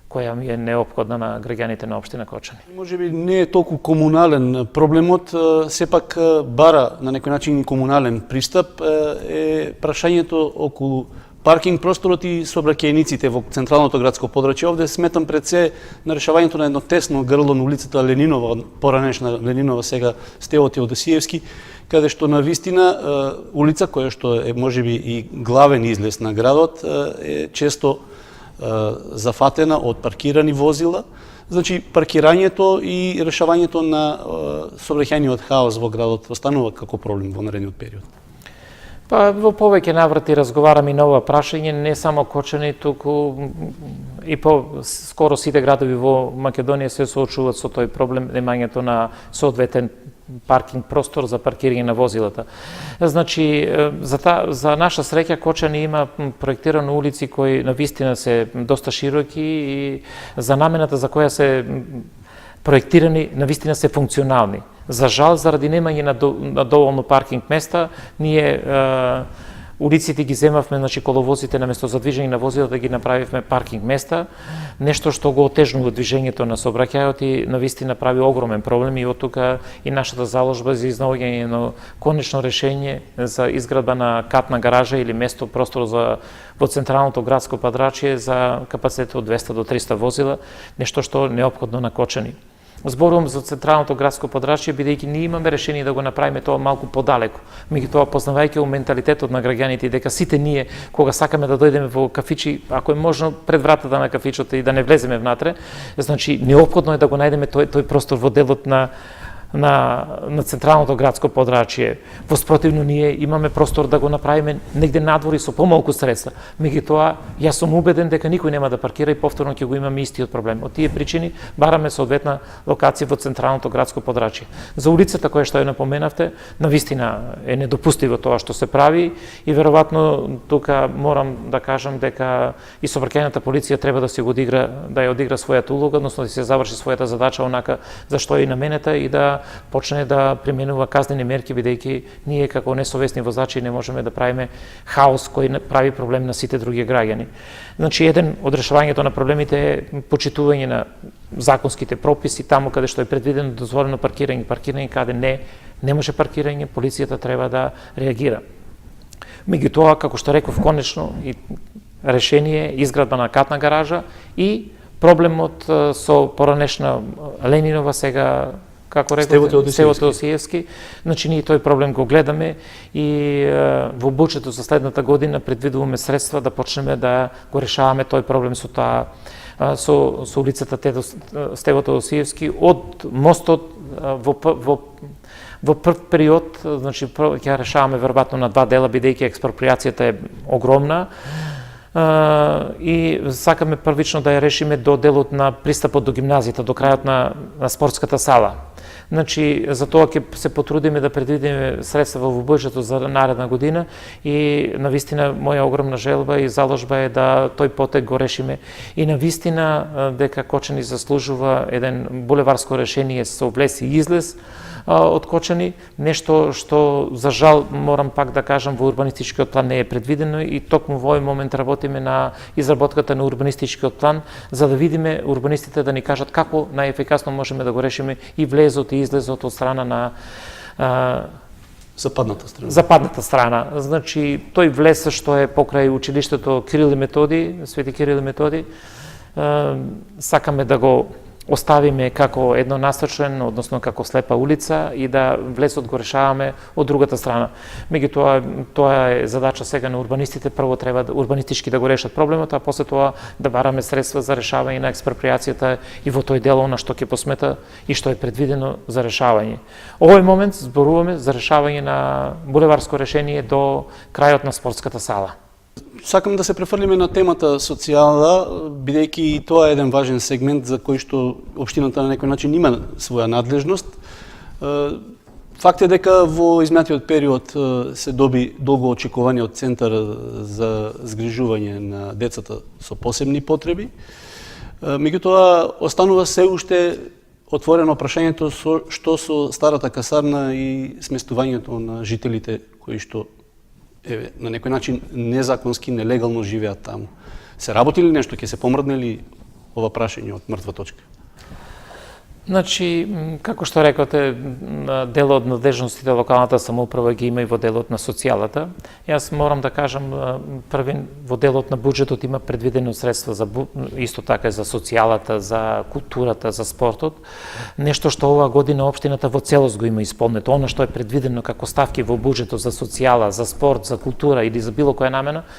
која ми е неопходна на граѓаните на општина Кочани. Можеби не е толку комунален проблемот, сепак бара на некој начин комунален пристап е прашањето околу паркинг просторот и сообраќајниците во централното градско подрачје. Овде сметам пред се на решавањето на едно тесно грло на улицата Ленинова, поранешна Ленинова, сега Стево Теодосиевски, каде што на вистина улица која што е можеби и главен излез на градот е често зафатена од паркирани возила. Значи, паркирањето и решавањето на сообраќајниот хаос во градот останува како проблем во наредниот период. Па во повеќе наврати разговараме и на ова прашање, не само Кочани, туку и по скоро сите градови во Македонија се соочуваат со тој проблем, немањето на соодветен паркинг простор за паркирање на возилата. Значи, за наша среќа Кочани има проектирано улици кои навистина се доста широки и за намената за која се проектирани навистина се функционални. За жал, заради немање на доволно паркинг места, ние улиците ги земавме, значи коловозите на место за движење на возила да ги направивме паркинг места, нешто што го отежнува движењето на сообраќајот и навистина прави огромен проблем и од тука и нашата заложба за изнаоѓање на конечно решение за изградба на катна гаража или место простор за во централното градско подрачје за капацитет од 200 до 300 возила, нешто што неопходно на Кочани. Зборувам за централното градско подрачје, бидејќи ние имаме решение да го направиме тоа малку подалеку. Меѓутоа, познавајќи у менталитетот на граѓаните, дека сите ние, кога сакаме да дојдеме во кафичи, ако е можно пред вратата на кафичот и да не влеземе внатре, значи неопходно е да го најдеме тој простор во делот на централното градско подрачје. Во спротивно ние имаме простор да го направиме негде надвори со помалку средства. Меѓутоа, јас сум убеден дека никој нема да паркира и повторно ќе го имаме истиот проблем. Од тие причини бараме соодветна локација во централното градско подрачје. За улицата која што ја напоменавте, навистина е недопустиво тоа што се прави и веројатно тука морам да кажам дека и сообраќајната полиција треба да ја одигра својата улога, односно да се заврши својата задача онака за што е и наменета и да почне да применува казнени мерки, бидејќи ние како несовесни возачи не можеме да правиме хаос кој прави проблем на сите други граѓани. Значи, еден од решавањето на проблемите е почитување на законските прописи, таму каде што е предвидено дозволено паркирање каде не може паркирање, полицијата треба да реагира. Меѓутоа, како што реков, конечно и решение изградба на катна гаража и проблемот со поранешна Ленинова сега како реков, Стево Теодосиевски, значи ние тој проблем го гледаме и во буџетот за следната година предвидуваме средства да почнеме да го решаваме тој проблем со таа со улицата Стево Теодосиевски од мостот во прв период, значи ќе решаваме веројатно на два дела бидејќи експроприацијата е огромна. И сакаме првично да ја решиме до делот на пристапот до гимназијата, до крајот на спортската сала. Значи, за тоа ќе се потрудиме да предвидиме средства во буџетот за наредна година и навистина моја огромна желба и заложба е да тој потек го решиме и навистина дека Кочани заслужува еден булеварско решение со влез и излез од Кочани, нешто што за жал морам пак да кажам во урбанистичкиот план не е предвидено и токму во овој момент работиме на изработката на урбанистичкиот план за да видиме урбанистите да ни кажат како најефикасно можеме да го решиме и влезот и излезот од страна на западната страна. Значи, тој влез што е покрај училиштето Кирил и Методи, Свети Кирил и Методи, сакаме да го оставиме како еднонасочен, односно како слепа улица и да влезот го решаваме од другата страна. Меѓутоа, тоа е задача сега на урбанистите, прво треба да урбанистички да го решат проблемот, а после тоа да бараме средства за решавање на експроприацијата и во тој дел на што ќе посмета и што е предвидено за решавање. Овој момент зборуваме за решавање на булеварско решение до крајот на спортската сала. Сакам да се префрлиме на темата социјала, бидејќи и тоа е еден важен сегмент за кој што општината на некој начин има своја надлежност. Факт е дека во изминатиот период се доби долго очекуваниот центар за згрижување на децата со посебни потреби. Меѓутоа, останува се уште отворено прашањето што со старата касарна и сместувањето на жителите кои што на некој начин незаконски, нелегално живеат таму. Се работи ли нешто, ќе се помрдне ли ова прашање од мртва точка? Значи, како што рекоте, делот од надежностите локалната самоуправа ги има и во делот на социјалата. Јас морам да кажам, првин во делот на буџетот има предвидено средства за исто така за социјалата, за културата, за спортот. Нешто што оваа година општината во целост го има исполнето. Она што е предвидено како ставки во буџетот за социјала, за спорт, за култура или за било која намена,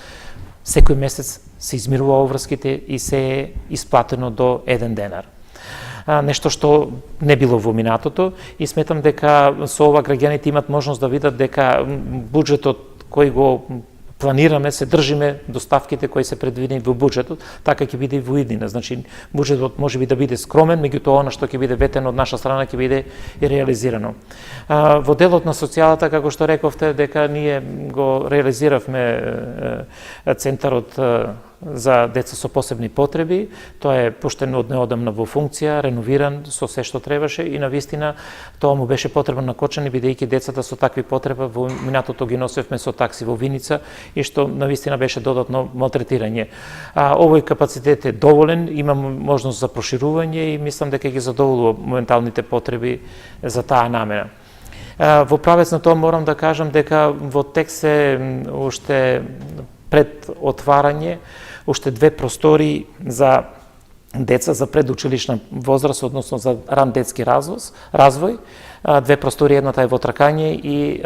секој месец се измирува обврските и се е исплатено до 1 денар. Нешто што не било во минатото и сметам дека со ова граѓаните имат можност да видат дека буџетот кој го планираме, се држиме до ставките кои се предвидени во буџетот, така ќе биде и во иднина. Значи, буџетот може би да биде скромен, меѓутоа она што ќе биде ветено од наша страна ќе биде и реализирано. Во делот на социјалата, како што рековте, дека ние го реализиравме центарот за деца со посебни потреби, тоа е пуштен од неодамна во функција, реновиран со се што требаше и навистина тоа му беше потребно на Кочани, бидејќи децата со такви потреба во минатото ги носевме со такси во Виница и што навистина беше додатно малтретирање. Овој капацитет е доволен, има можност за проширување и мислам дека ги задоволува моменталните потреби за таа намена. Во правец на тоа морам да кажам дека во текст е уште пред отварање уште 2 простори за деца за предучилишна возраст, односно за ран детски развој. 2 простори, едната е во Тракање и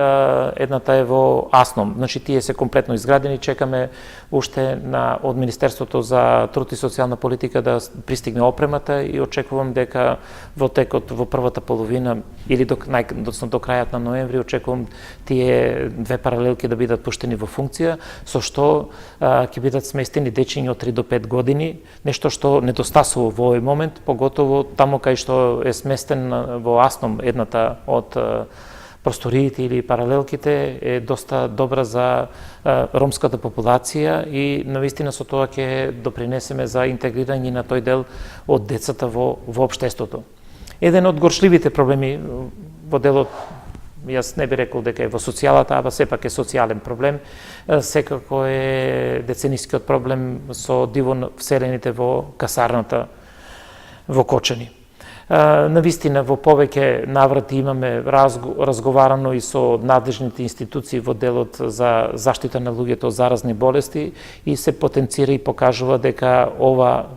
едната е во Асном. Значи, тие се комплетно изградени, чекаме уште од Министерството за труд и социјална политика да пристигне опремата и очекувам дека во текот во првата половина или до крајот на ноември очекувам тие 2 паралелки да бидат пуштени во функција, со што ќе бидат сместени дечиња од 3 до 5 години, нешто што недостасува во овој момент, поготово таму кај што е сместен во Асном едната од просториите или паралелките е доста добра за ромската популација и навистина со тоа ќе допринесеме за интегрирање на тој дел од децата во општеството. Еден од горчливите проблеми во делот, јас не би рекол дека е во социјалата, ама сепак е социјален проблем, секако е деценискиот проблем со диво вселените во касарната во Кочани. Навистина во повеќе наврати имаме разговарано и со надлежните институции во делот за заштита на луѓето од заразни болести и се потенцира и покажува дека ова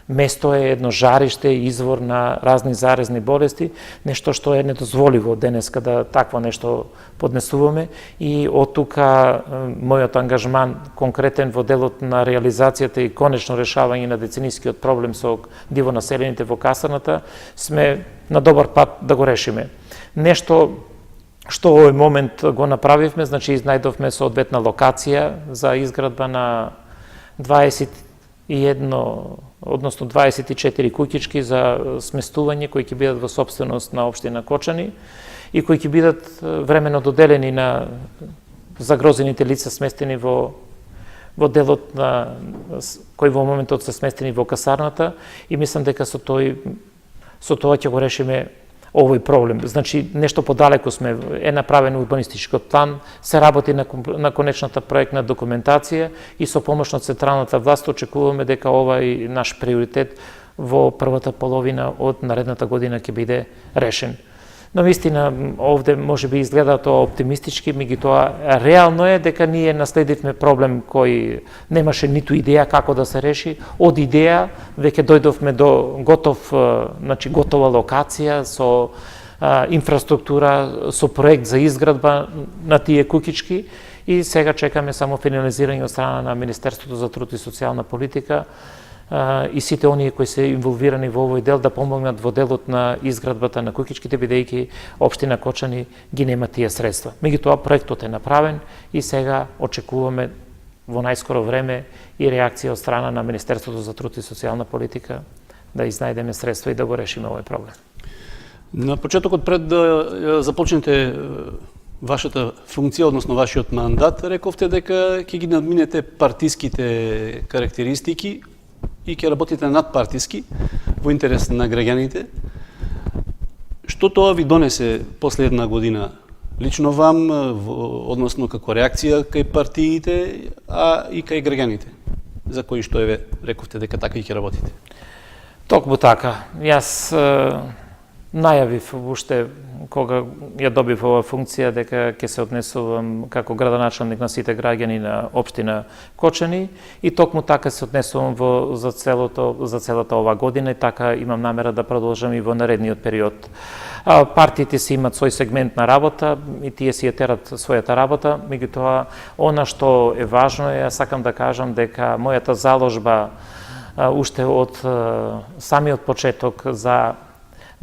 место е едно жариште и извор на разни заразни болести, нешто што е недозволиво денеска да такво нешто поднесуваме и од тука мојот ангажман конкретен во делот на реализацијата и конечно решавање на деценискиот проблем со диво населените во касарната, сме на добар пат да го решиме. Нешто што овој момент го направивме, значи изнајдовме соодветна локација за изградба на 24 куќички за сместување кои ќе бидат во сопственост на општина Кочани и кои ќе бидат времено доделени на загрозените лица сместени во делот на кои во моментот се сместени во касарната и мислам дека со тоа ќе го решиме овој проблем. Значи, нешто подалеку сме, е направен урбанистичкиот план, се работи на конечната проектна документација и со помош на централната власт очекуваме дека овај наш приоритет во првата половина од наредната година ќе биде решен. Навистина, овде може би изгледа тоа оптимистички, меѓутоа реално е дека ние наследивме проблем кој немаше ниту идеја како да се реши. Од идеја веќе дојдовме до готова локација со инфраструктура, со проект за изградба на тие куќички и сега чекаме само финализирање од страна на Министерството за труд и социјална политика и сите оние кои се инволвирани во овој дел да помогнат во делот на изградбата на куќичките, бидејќи општина Кочани ги нема тие средства. Меѓутоа проектот е направен и сега очекуваме во најскоро време и реакција од страна на Министерството за труд и социјална политика да изнајдеме средства и да го решиме овој проблем. На почетокот пред да започнете вашата функција, односно вашиот мандат, рековте дека ќе ги надминете партиските карактеристики и ќе работите надпартиски во интерес на граѓаните. Што тоа ви донесе после една година лично вам, односно како реакција кај партиите, а и кај граѓаните, за кои што еве рековте дека така и ќе работите? Токму така. Јас најавив уште кога ја добив оваа функција дека ќе се однесувам како градоначалник на сите граѓани на општина Кочани и токму така се однесувам за целата ова година и така имам намера да продолжам и во наредниот период. Партиите си имат свој сегмент на работа и тие си ја терат својата работа, меѓутоа она што е важно е, сакам да кажам дека мојата заложба уште од самиот почеток за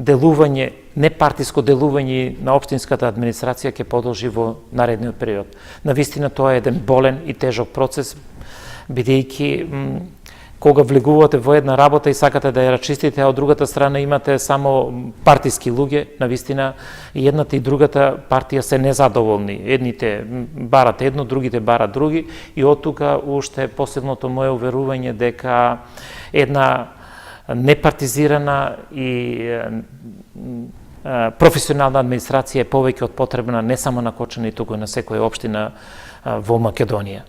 делување, непартиско делување на општинската администрација ќе продолжи во наредниот период. Навистина тоа е еден болен и тежок процес, бидејќи кога влегувате во една работа и сакате да ја рачистите, а од другата страна имате само партиски луѓе, навистина и едната и другата партија се незадоволни. Едните барат едно, другите барат други и од тука уште посебното моје уверување дека една непартизирана и професионална администрација е повеќе од потребна не само на Кочани, туку и на секоја општина во Македонија.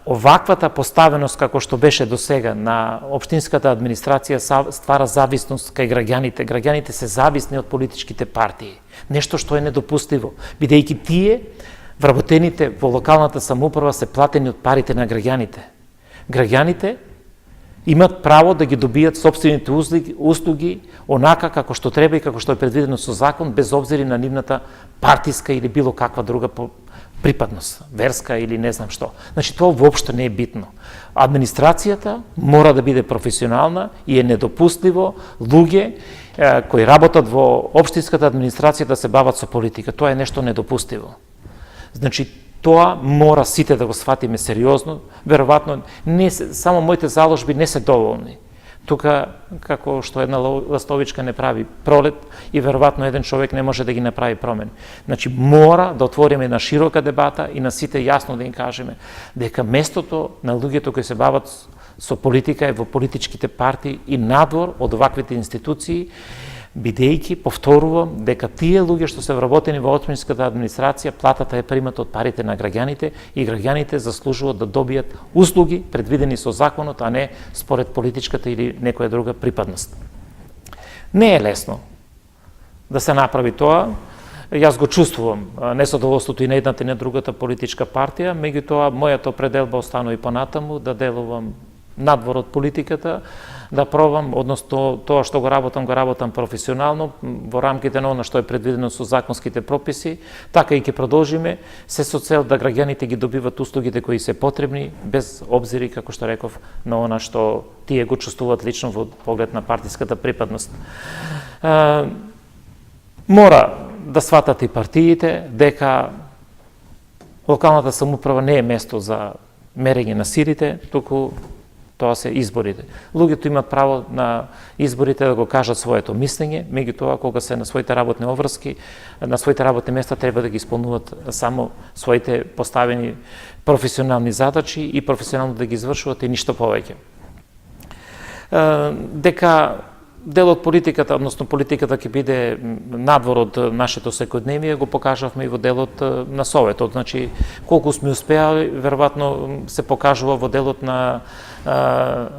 Оваквата поставеност како што беше до сега на општинската администрација ствара зависност кај граѓаните. Граѓаните се зависни од политичките партии. Нешто што е недопустиво, бидејќи тие, вработените во локалната самоуправа, се платени од парите на граѓаните. Граѓаните имат право да ги добијат собствените услуги онака како што треба и како што е предвидено со закон, без обзир на нивната партиска или било каква друга припадност, верска или не знам што. Значи, тоа воопшто не е битно. Администрацијата мора да биде професионална и е недопустливо луѓе кои работат во општинската администрација да се бават со политика. Тоа е нешто недопустиво. Значи, тоа мора сите да го сватиме сериозно. Веројатно, само моите заложби не се доволни. Тука, како што една ластовичка не прави пролет и веројатно еден човек не може да ги направи промени. Значи, мора да отвориме една широка дебата и на сите јасно да им кажеме дека местото на луѓето кои се бават со политика е во политичките партии и надвор од оваквите институции, бидејќи, повторувам, дека тие луѓе што се вработени во општинската администрација, платата е примата од парите на граѓаните и граѓаните заслужуваат да добијат услуги предвидени со законот, а не според политичката или некоја друга припадност. Не е лесно да се направи тоа. Јас го чувствувам незадоволството и на едната и на другата политичка партија, меѓутоа мојата определба останува и понатаму да делувам надвор од политиката, да пробам, односно тоа што го работам професионално во рамките на она што е предвидено со законските прописи, така и ќе продолжиме, се со цел да граѓаните ги добиват услугите кои се потребни, без обзири, како што реков, на она што тие го чувствуваат лично во поглед на партиската припадност. Мора да сватат и партиите дека локалната самоуправа не е место за мерење на силите, туку тоа се изборите. Луѓето имат право на изборите да го кажат своето мислење, меѓутоа кога се на своите работни обврски, на своите работни места треба да ги исполнуваат само своите поставени професионални задачи и професионално да ги извршуваат и ништо повеќе. Дека дел од политиката, односно политиката ќе биде надвор од нашето секојдневие, го покажавме и во делот на Советот. Значи, колку сме успеали, веројатно се покажува во делот на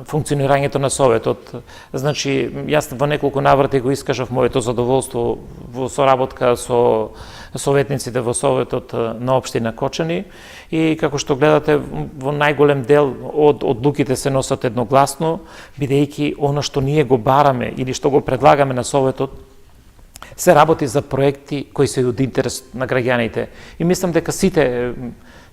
функционирањето на Советот. Значи, јас во неколку наврати го искажав моето задоволство во соработка со советниците во Советот на општина Кочани и како што гледате, во најголем дел од одлуките се носат едногласно, бидејќи оно што ние го бараме или што го предлагаме на Советот се работи за проекти кои се од интерес на граѓаните. И мислам дека сите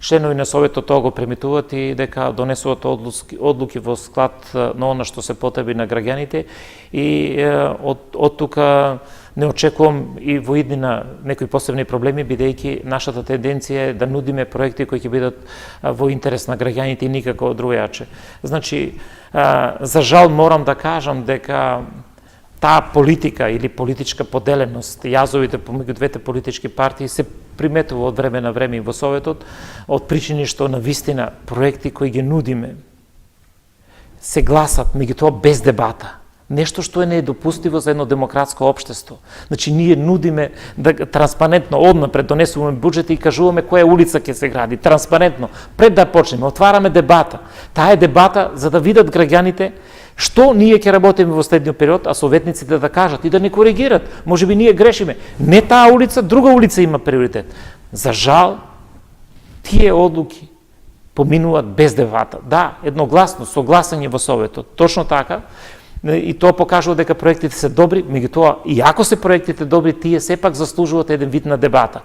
членови на Советот тоа го премитуваат и дека донесуваат одлуки во склад на она што се потреби на граѓаните и од тука не очекувам и во иднина некои посебни проблеми, бидејќи нашата тенденција е да нудиме проекти кои ќе бидат во интерес на граѓаните и никако другојаче. Значи, за жал морам да кажам дека таа политика или политичка поделеност, јазовите помеѓу двете политички партии се приметува од време на време и во Советот, од причини што навистина проекти кои ги нудиме се гласат, меѓутоа без дебата. Нешто што е недопустиво за едно демократско општество. Значи, ние нудиме да транспарентно однапред донесуваме буџет и кажуваме која улица ќе се гради, транспарентно, пред да почнеме, отвараме дебата. Таа е дебата за да видат граѓаните што ние ќе работиме во следниот период, а советниците да кажат и да не коригират. Може би ние грешиме. Не таа улица, друга улица има приоритет. За жал, тие одлуки поминуваат без дебата. Да, едногласно, согласање во Советот. Точно така. И тоа покажува дека проектите се добри, меѓутоа, и ако се проектите добри, тие сепак заслужуваат еден вид на дебата.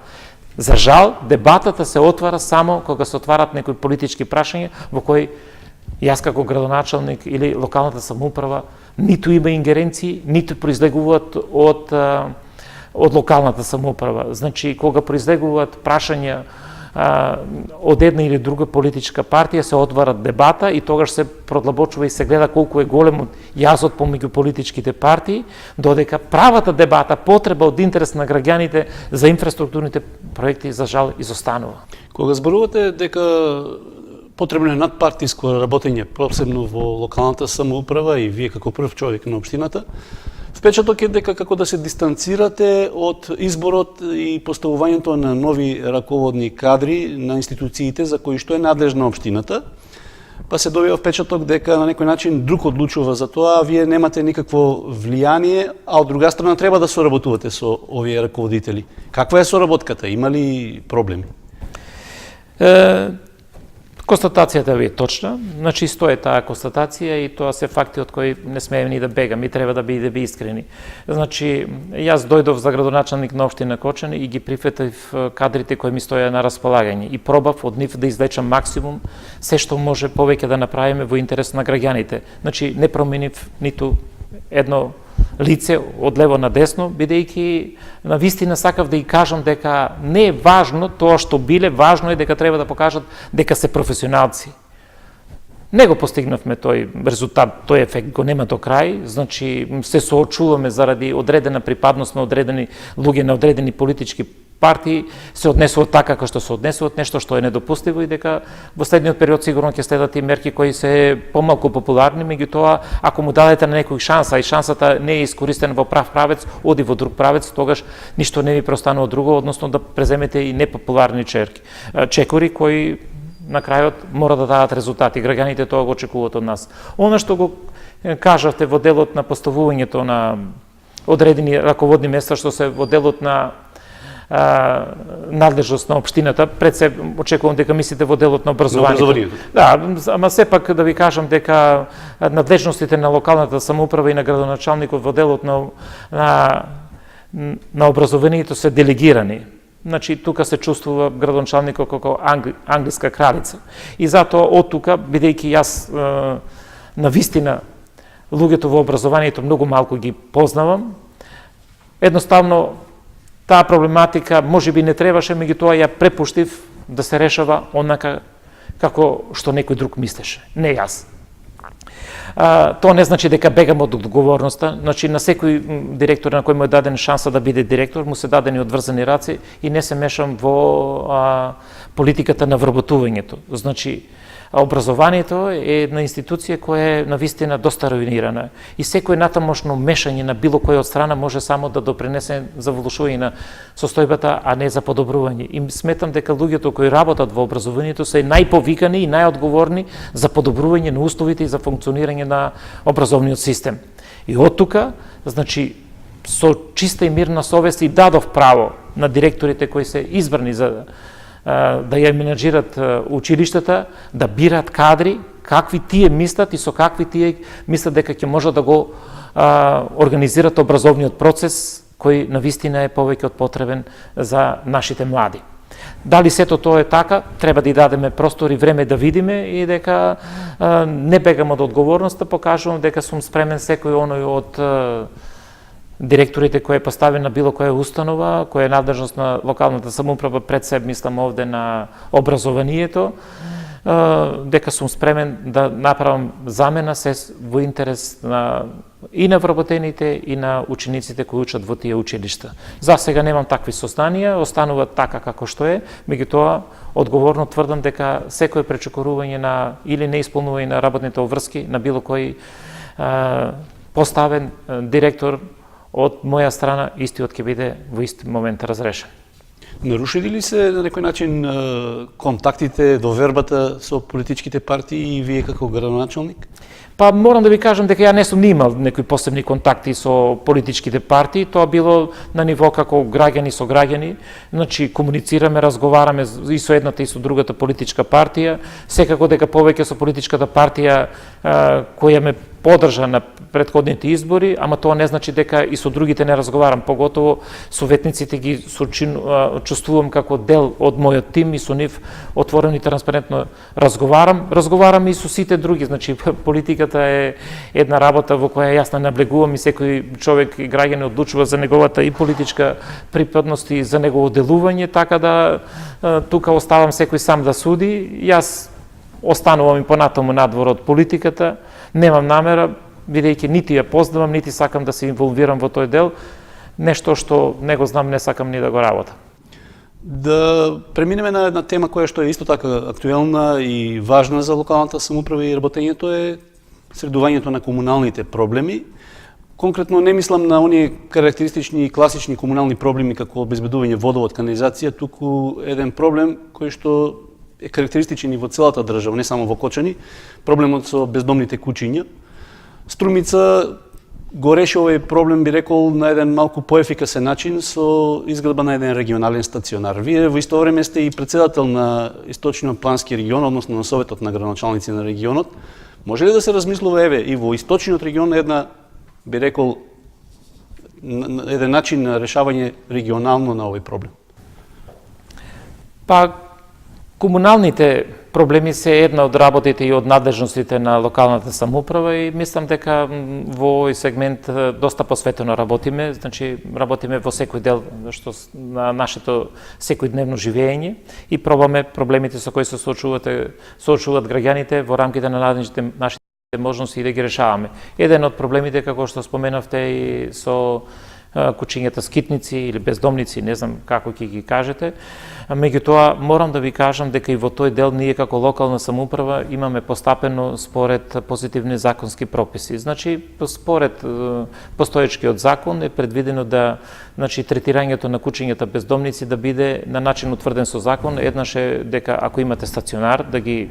За жал, дебатата се отвара само кога се отварат некои политички прашања во кои јас како градоначалник или локалната самоуправа ниту има ингеренции, ниту произлегуваат од локалната самоуправа. Значи, кога произлегуваат прашања од една или друга политичка партија, се отвара дебата и тогаш се продлабочува и се гледа колку е голем јазот помеѓу политичките партии, додека правата дебата, потреба од интерес на граѓаните за инфраструктурните проекти, за жал, изостанува. Кога зборувате дека потребно е надпартиско работење, посебно во локалната самоуправа и вие како прв човек на општината, впечаток е дека како да се дистанцирате од изборот и поставувањето на нови раководни кадри на институциите за кои што е надлежна општината, па се добива впечаток дека на некој начин друг одлучува за тоа, а вие немате никакво влијание, а од друга страна треба да соработувате со овие раководители. Каква е соработката? Има ли проблеми? Констатацијата ви е точна, значи стои таа констатација и тоа се факти од кои не смееме ни да бегаме и треба да бидеме искрени. Значи, јас дојдов за градоначалник на општина Кочани и ги прифатив кадрите кои ми стоја на располагање и пробав од нив да извлечам максимум се што може повеќе да направиме во интерес на граѓаните. Значи, не променив ниту едно лице од лево на десно, бидејќи на вистина сакав да и кажам дека не е важно тоа што биле, важно е дека треба да покажат дека се професионалци. Не го постигнавме тој резултат, тој ефект го нема до крај, значи се соочуваме заради одредена припадност на одредени луѓе на одредени политички партии, се однесуваат така како што се однесуваат, нешто што е недопустиво и дека во следниот период сигурно ќе следат и мерки кои се помалку популарни, меѓутоа ако му дадете на некој шанса и шансата не е искористена во прав правец, оди во друг правец, тогаш ништо не ви преостанува друго, односно да преземете и непопуларни чекори кои на крајот мора да дадат резултати. Граѓаните тоа го очекуваат од нас. Она што го кажавте во делот на поставувањето на одредени раководни места, што се во делот на надлежност на општината, пред се очекувам дека мислите во делот на образованието. Да, ама сепак да ви кажам дека надлежностите на локалната самоуправа и на градоначалникот во делот на образованието се делегирани. Значи, тука се чувствува градоначалникот како англиска кралица. И затоа од тука, бидејќи јас на вистина луѓето во образованието многу малку ги познавам, едноставно таа проблематика можеби не требаше, меѓутоа ја препуштив да се решава онака како што некој друг мислеше, не јас. Тоа не значи дека бегам од одговорноста, значи на секој директор на кој му е даден шанса да биде директор, му се дадени одврзани раци и не се мешам во политиката на вработувањето. Значи, образованието е една институција која е навистина доста руинирана и секој натамошно мешање на било кој од страна може само да допринесе за влошување на состојбата, а не за подобрување. И сметам дека луѓето кои работат во образованието се најповикани и најодговорни за подобрување на условите и за функционирање на образовниот систем. И од тука, значи, со чиста и мирна совест и дадов право на директорите кои се избрани за да ја менеджират училиштата, да бират кадри, какви тие мислат и со какви тие мислат дека ќе можат да го организират образовниот процес, кој навистина е повеќе од потребен за нашите млади. Дали сето тоа е така, треба да и дадеме простор и време да видиме и дека не бегам од одговорноста, покажувам дека сум спремен секој оној од директорите кој е поставен на било која установа, која е надлежност на локалната самоуправа, пред себе мислам овде на образованието, дека сум спремен да направам замена се во интерес и на вработените и на учениците кои учат во тие училишта. За сега немам такви сознанија, остануваат така како што е, меѓутоа одговорно тврдам дека секое пречекорување на или неисполнување на работните обврски на било кој поставен директор од моја страна, истиот ќе биде во ист момент разрешен. Нарушили ли се на некој начин контактите, довербата со политичките партии и вие како градоначалник? Па морам да ви кажам дека ја не сум имал некои посебни контакти со политичките партии, тоа било на ниво како граѓани со граѓани, значи комуницираме, разговараме и со едната и со другата политичка партија, секако дека повеќе со политичката партија која ме поддржа на претходните избори, ама тоа не значи дека и со другите не разговарам, поготово советниците ги чувствувам како дел од мојот тим и со нив отворено и транспарентно разговарам и со сите други, значи политиката е една работа во која јас не наблегувам и секој човек и граѓанин одлучува за неговата и политичка припадност и за негово делување, така да тука оставам секој сам да суди. Јас останувам и понатаму надвор од политиката, немам намера, бидејќи нити ја познавам, нити сакам да се инволвирам во тој дел, нешто што не го знам, не сакам ни да го работам. Да преминеме на една тема која што е исто така актуелна и важна за локалната самоуправа и работењето е средувањето на комуналните проблеми. Конкретно не мислам на оние карактеристични и класични комунални проблеми како обезбедување водовод, канализација, туку еден проблем кој што е карактеристичен и во целата држава, не само во Кочани, проблемот со бездомните куќиња. Струмица го реши овој проблем, би рекол, на еден малку поефикасен начин со изградба на еден регионален стационар. Вие во исто време сте и председател на Источно-плански регион, односно на Советот на градоначалници на регионот. Може ли да се размислува и во Источниот регион една, би рекол, еден начин на решавање регионално на овој проблем? Па, комуналните проблеми се една од работите и од надлежностите на локалната самоуправа и мислам дека во овој сегмент доста посветено работиме, значи работиме во секој дел што на нашето секојдневно живење и пробаме проблемите со кои се соочуваат граѓаните во рамките на нашите можности да ги решаваме. Еден од проблемите, како што споменавте, и со куќињата скитници или бездомници, не знам како ќе ги кажете. Меѓутоа, морам да ви кажам дека и во тој дел ние како локална самоуправа имаме постапено според позитивни законски прописи. Значи, според постоечкиот закон е предвидено да, значи, третирањето на куќињата бездомници да биде на начин утврден со закон. Еднаш е дека ако имате стационар, да ги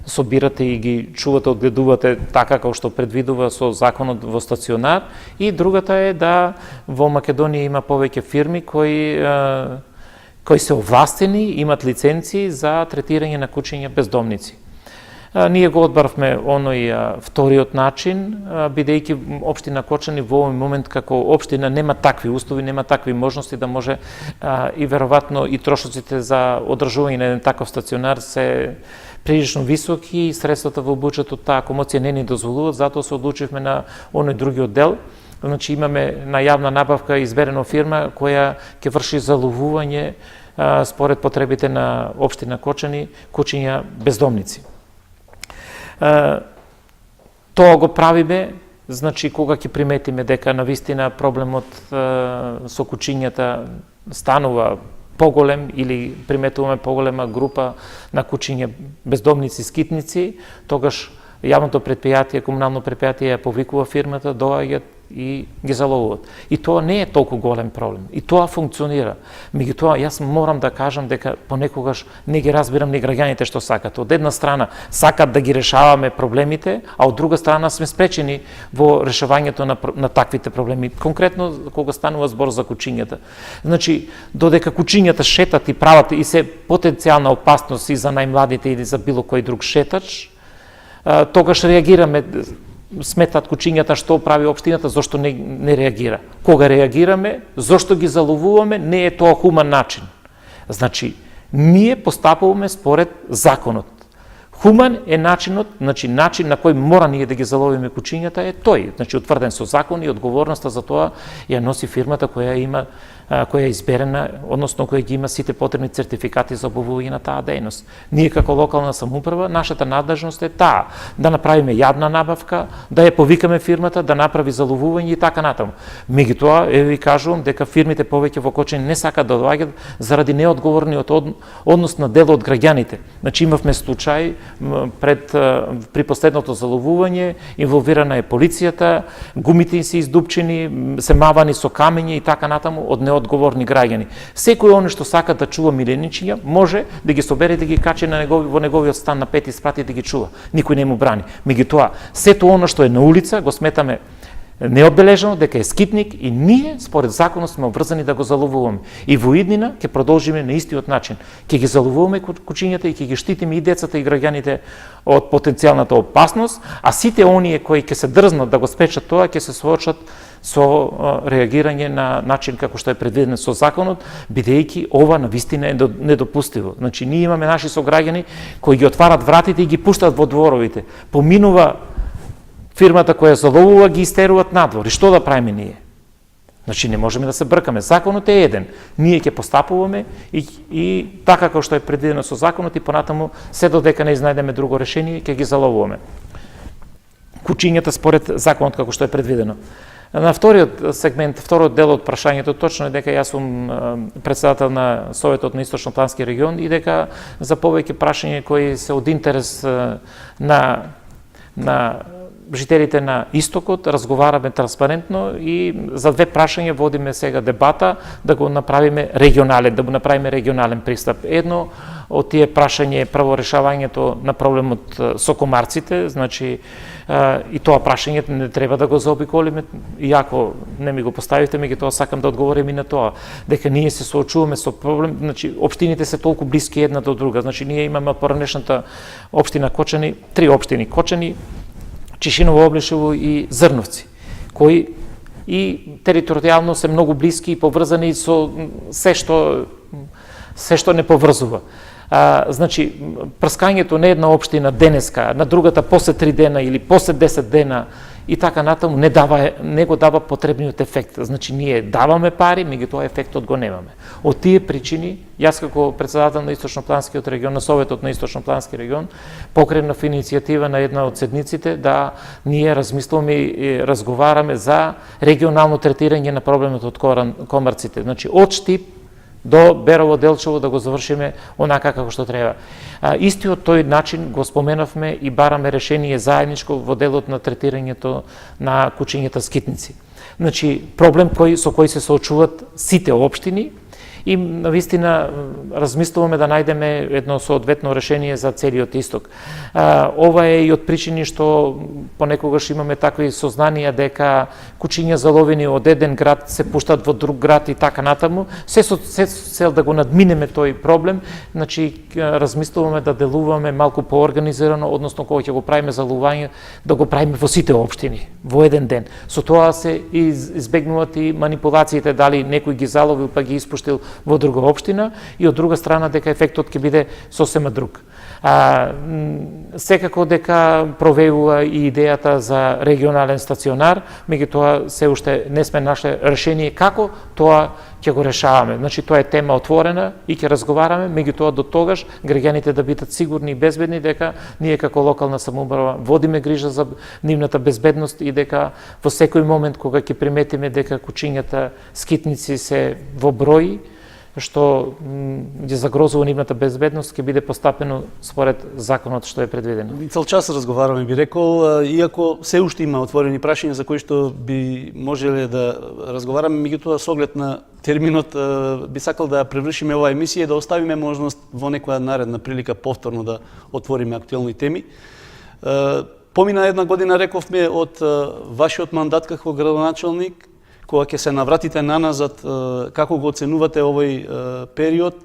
собирате и ги чувате, одгледувате така како што предвидува со законот во стационар, и другата е да во Македонија има повеќе фирми кои се овластени, имат лиценци за третирање на куќиња бездомници. Ние го одбаравме оној вториот начин, бидејќи општина Кочани во овој момент како општина нема такви услови, нема такви можности да може и веројатно и трошоците за одржување на еден таков стационар се прилично високи и средствата во буџетот таа комоција не ни дозволуваат, затоа се одлучивме на оној другиот дел. Значи имаме на јавна набавка изберена фирма која ќе врши заловување според потребите на општина Кочани куќиња бездомници. Тоа го правиме, значи кога ќе приметиме дека навистина проблемот со куќињата станува поголем или приметуваме поголема група на куќиња бездомници, скитници, тогаш јавното предпријатие, комунално предпријатие ја повикува фирмата, доаѓаат и ги заловуваат. И тоа не е толку голем проблем. И тоа функционира. Меѓутоа, јас морам да кажам дека понекогаш не ги разбирам ни граѓаните што сакат. Од една страна сакат да ги решаваме проблемите, а од друга страна сме спречени во решавањето на таквите проблеми. Конкретно кога станува збор за куќињата. Значи, додека куќињата шетат и прават и се потенцијална опасност и за најмладите или за било кој друг шетач, тогаш реагираме, сметат куќињата што прави општината, зошто не реагира. Кога реагираме, зошто ги заловуваме, не е тоа хуман начин. Значи, ние постапуваме според законот. Хуман е начинот, значи начин на кој мора ние да ги заловиме куќињата е тој, значи утврден со закон и одговорноста за тоа ја носи фирмата која има која е изберена, односно која ги има сите потребни цертификати за обувување на таа дејност. Ние како локална самоуправа, нашата надлежност е таа, да направиме јавна набавка, да ја повикаме фирмата, да направи заловување и така натаму. Меѓутоа, ви кажувам дека фирмите повеќе во Кочани не сакаат да доаѓаат заради неодговорниот однос на дел од граѓаните. Значи имавме случај при последното заловување, инволвирана е полицијата, гумите им се издупчени, се мавани со камења и така натаму од неодговорни граѓани. Секој оној што сака да чува миленичиња, може да ги собере да ги качи во неговиот стан на пет и спрати да ги чува. Никој не му брани. Меѓутоа, сето оно што е на улица го сметаме неодбележано дека е скитник и ние според законот сме обврзани да го заловуваме. И во иднина ќе продолжиме на истиот начин. Ќе ги заловуваме кучињата и ќе ги штитиме и децата и граѓаните од потенцијалната опасност, а сите оние кои ќе се дрзнат да го спречат тоа ќе се соочат со реагирање на начин како што е предвидено со законот, бидејќи ова навистина е недопустиво. Значи ние имаме наши сограѓани кои ги отварат вратите и ги пуштат во дворовите. Поминува фирмата која заловува, ги истеруваат надвор. И што да правиме ние? Значи не можеме да се бркаме. Законот е еден. Ние ќе постапуваме и така како што е предвидено со законот и понатаму се додека не изнајдеме друго решение ќе ги заловуваме. Кучињата според законот како што е предвидено. На вториот сегмент, вториот дел од прашањето, точно е дека јас сум председател на Советот на Источно-Плански регион и дека за повеќе прашања кои се од интерес на жителите на Истокот, разговараме транспарентно и за две прашања водиме сега дебата да го направиме регионален пристап. Едно од тие прашање е прво решавањето на проблемот со комарците, значи и тоа прашање не треба да го заобиколиме, иако не ми го поставите, меѓутоа сакам да одговорим и на тоа, дека ние се соочуваме со проблем, значи општините се толку блиски една до друга, значи ние имаме поранешната општина Кочани, три општини Кочани, Чишиново, Облешево и Зрновци, кои и територијално се многу блиски и поврзани со се што не поврзува. Значи, прскањето на една општина денеска, на другата после 3 дена или после 10 дена и така натаму не го дава потребниот ефект. Значи, ние даваме пари, меѓутоа ефектот го немаме. Од тие причини, јас како председател на Источно-Планскиот регион, на Советот на Источно-Плански регион, покренав иницијатива на една од седниците да ние размислуваме и разговараме за регионално третирање на проблемот од комарците. Значи, од Штип до Берово, Делчево да го завршиме онака како што треба. Истиот тој начин го споменавме и бараме решение заедничко во делот на третирањето на кучињата скитници. Значи, проблем со кој се соочуват сите општини и навистина размислуваме да најдеме едно соодветно решение за целиот Исток. Ова е и од причини што понекогаш имаме такви сознанија дека кучиња заловени од еден град се пуштат во друг град и така натаму, се со цел да го надминеме тој проблем, значи размислуваме да делуваме малку поорганизирано, односно кога ќе го правиме заловување, да го правиме во сите општини, во еден ден. Со тоа се избегнуваат и манипулациите, дали некој ги заловил па ги испуштил во друга општина и од друга страна дека ефектот ќе биде сосема друг. Секако дека провеува и идејата за регионален стационар, меѓутоа се уште не сме нашле решение како тоа ќе го решаваме. Значи тоа е тема отворена и ќе разговараме, меѓутоа до тогаш граѓаните да бидат сигурни и безбедни дека ние како локална самоуправа водиме грижа за нивната безбедност и дека во секој момент кога ќе приметиме дека кучињата скитници се во број, што ги загрозува нивната безбедност, ќе биде постапено според законот што е предвидено. Цел час разговараме, би рекол, иако се уште има отворени прашања за кои што би можеле да разговараме, меѓутоа со оглед на терминот би сакал да превршиме оваа емисија и да оставиме можност во некоја наредна прилика повторно да отвориме актуелни теми. Помина една година, рековме, од вашиот мандат како градоначалник, кога ќе се навратите наназад, како го оценувате овој период,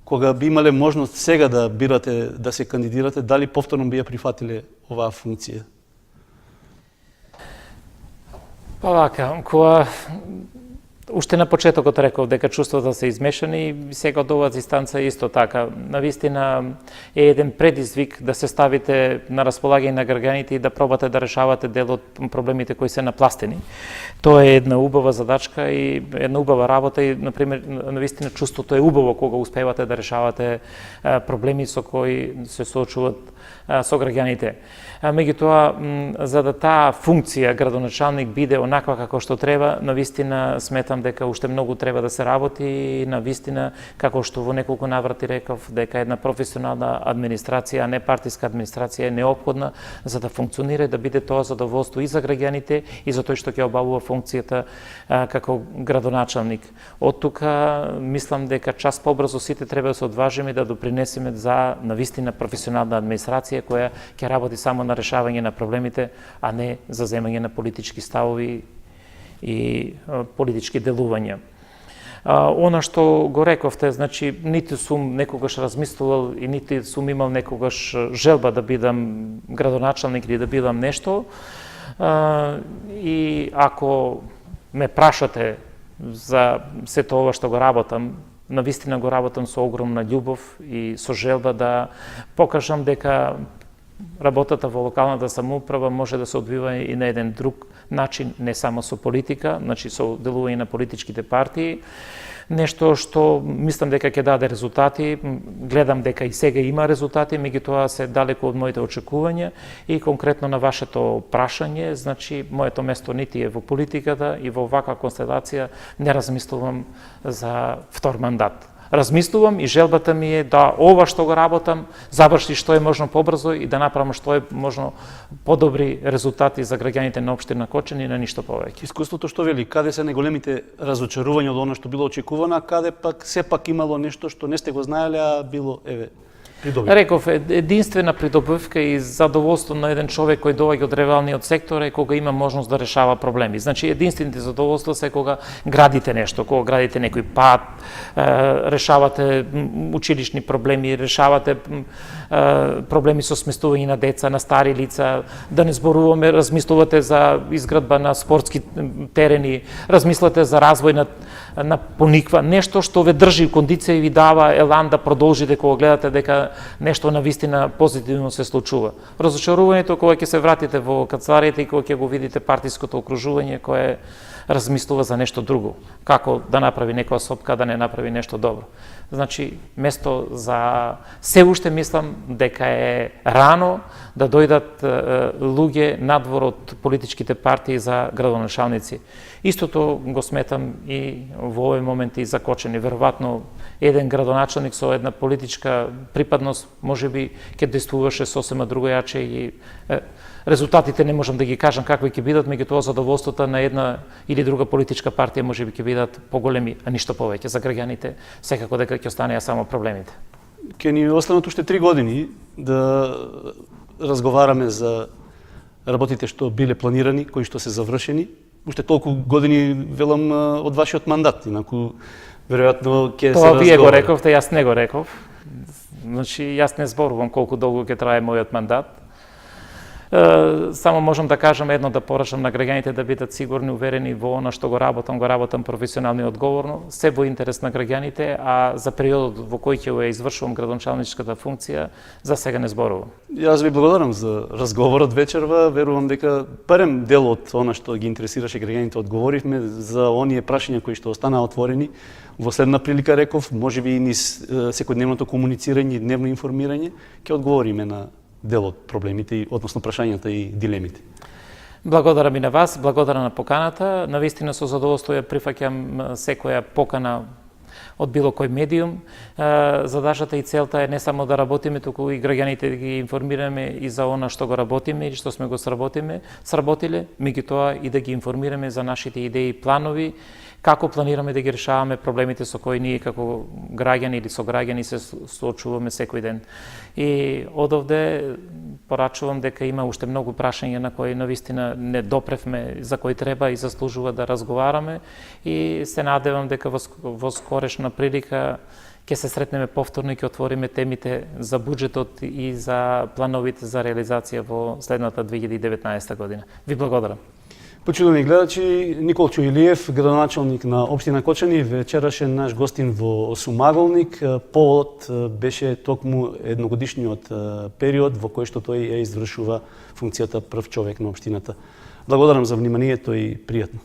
кога би имале можност сега да бирате да се кандидирате, дали повторно би ја прифатиле оваа функција? Па вака, кога Уште на почетокот реков дека чувствата се измешани и сега од оваа дистанца исто така. Навистина е еден предизвик да се ставите на располагање на граѓаните и да пробате да решавате дел од проблемите кои се напластени. Тоа е една убава задачка и една убава работа и, например, навистина чувството е убаво кога успевате да решавате проблеми со кои се соочуваат со граѓаните. Меѓутоа, за да таа функција градоначалник биде онаква како што треба, навистина сметам дека уште многу треба да се работи и навистина, како што во неколку наврати реков, дека една професионална администрација, а не партиска администрација е неопходна за да функционира и да биде тоа задоволство и за граѓаните и за тој што ќе обавува функцијата како градоначалник. Од тука мислам дека час побрзо сите треба да се одважиме да допринесеме за навистина професионална администрација која ќе работи само на решавање на проблемите, а не за земање на политички ставови и политички делувања. Она што го рековте, значи, нити сум некогаш размислувал и нити сум имал некогаш желба да бидам градоначалник или да бидам нешто. И ако ме прашате за сето ова што го работам, навистина го работам со огромна љубов и со желба да покажам дека работата во локалната самоуправа може да се одвива и на еден друг начин, не само со политика, значи со делување на политичките партии. Нешто што мислам дека ќе даде резултати, гледам дека и сега има резултати, меѓутоа се далеку од моите очекувања и конкретно на вашето прашање, значи моето место нити е во политиката и во ваква констелација не размислувам за втор мандат. Размислувам и желбата ми е да ова што го работам заврши што е можно побрзо и да направам што е можно подобри резултати за граѓаните на општина Кочани и на ништо повеќе. Искуството што вели, каде се најголемите разочарувања од она што било очекувано, а каде пак сепак имало нешто што не сте го знаеле, а било придобивка? Реков, единствена придобивка и задоволство на еден човек кој доаѓа од ревалниот сектор е кога има можност да решава проблеми. Значи, единствените задоволства се кога градите нешто, кога градите некој пат, решавате училишни проблеми, решавате проблеми со сместување на деца, на стари лица, да не зборуваме, размислувате за изградба на спортски терени, размислате за развој на пониква, нешто што ве држи кондиција и ви дава елан да продолжите кога гледате дека нешто навистина позитивно се случува. Разочарувањето кога ќе се вратите во канцеларијата и кога ќе го видите партиското окружување кое размислува за нешто друго, како да направи некоја сопка, да не направи нешто добро. Значи, место за се уште мислам дека е рано да дојдат луѓе надвор од политичките партии за градоначалници. Истото го сметам и во овој момент и за Кочани. Веројатно, еден градоначалник со една политичка припадност можеби ќе действуваше сосема другојаче и резултатите не можам да ги кажам какви ќе бидат, меѓутоа задоволството на една или друга политичка партија можеби ќе бидат поголеми, а ништо повеќе. За граѓаните секако дека ќе останеа само проблемите. Ке ни останат уште 3 години да разговараме за работите што биле планирани, кои што се завршени. Уште толку години, велам, од вашиот мандат, инаку веројатно ќе се разговара. Тоа вие го рековте, јас не го реков. Значи, јас не зборувам колку долго ќе трае мојот мандат. Само можам да кажам едно, да порачам на граѓаните да бидат сигурни, уверени во она што го работам професионално и одговорно, се во интерес на граѓаните, а за периодот во кој ќе ја извршувам градоначалничката функција, за сега не зборувам. Јас ви благодарам за разговорот вечерва, верувам дека барем дел од она што ги интересираше граѓаните одговоривме, за оние прашања кои што останаа отворени. Во следна прилика реков, можеби и низ секојдневното комуницирање и дневно информирање, ќе одговориме на дел од проблемите, односно прашањата и дилемите. Благодарам и на вас, благодарам на поканата. Навистина со задоволство ја прифаќам секоја покана од било кој медиум. Задачата и целта е не само да работиме, туку и граѓаните да ги информираме и за она што го работиме и што сме го сработиле, меѓутоа и да ги информираме за нашите идеи и планови, како планираме да ги решаваме проблемите со кои ние како граѓани или со граѓани се соочуваме секој ден. И одовде порачувам дека има уште многу прашања на кои навистина не допревме, за кои треба и заслужува да разговараме и се надевам дека во скорешна прилика ќе се сретнеме повторно и ќе отвориме темите за буџетот и за плановите за реализација во следната 2019 година. Ви благодарам. Почитувани гледачи, Николчо Илиев, градоначалник на општина Кочани, вечерашен наш гостин во Сумаголник. Повод беше токму едногодишниот период во кој што тој ја извршува функцијата прв човек на општината. Благодарам за вниманието и пријатно.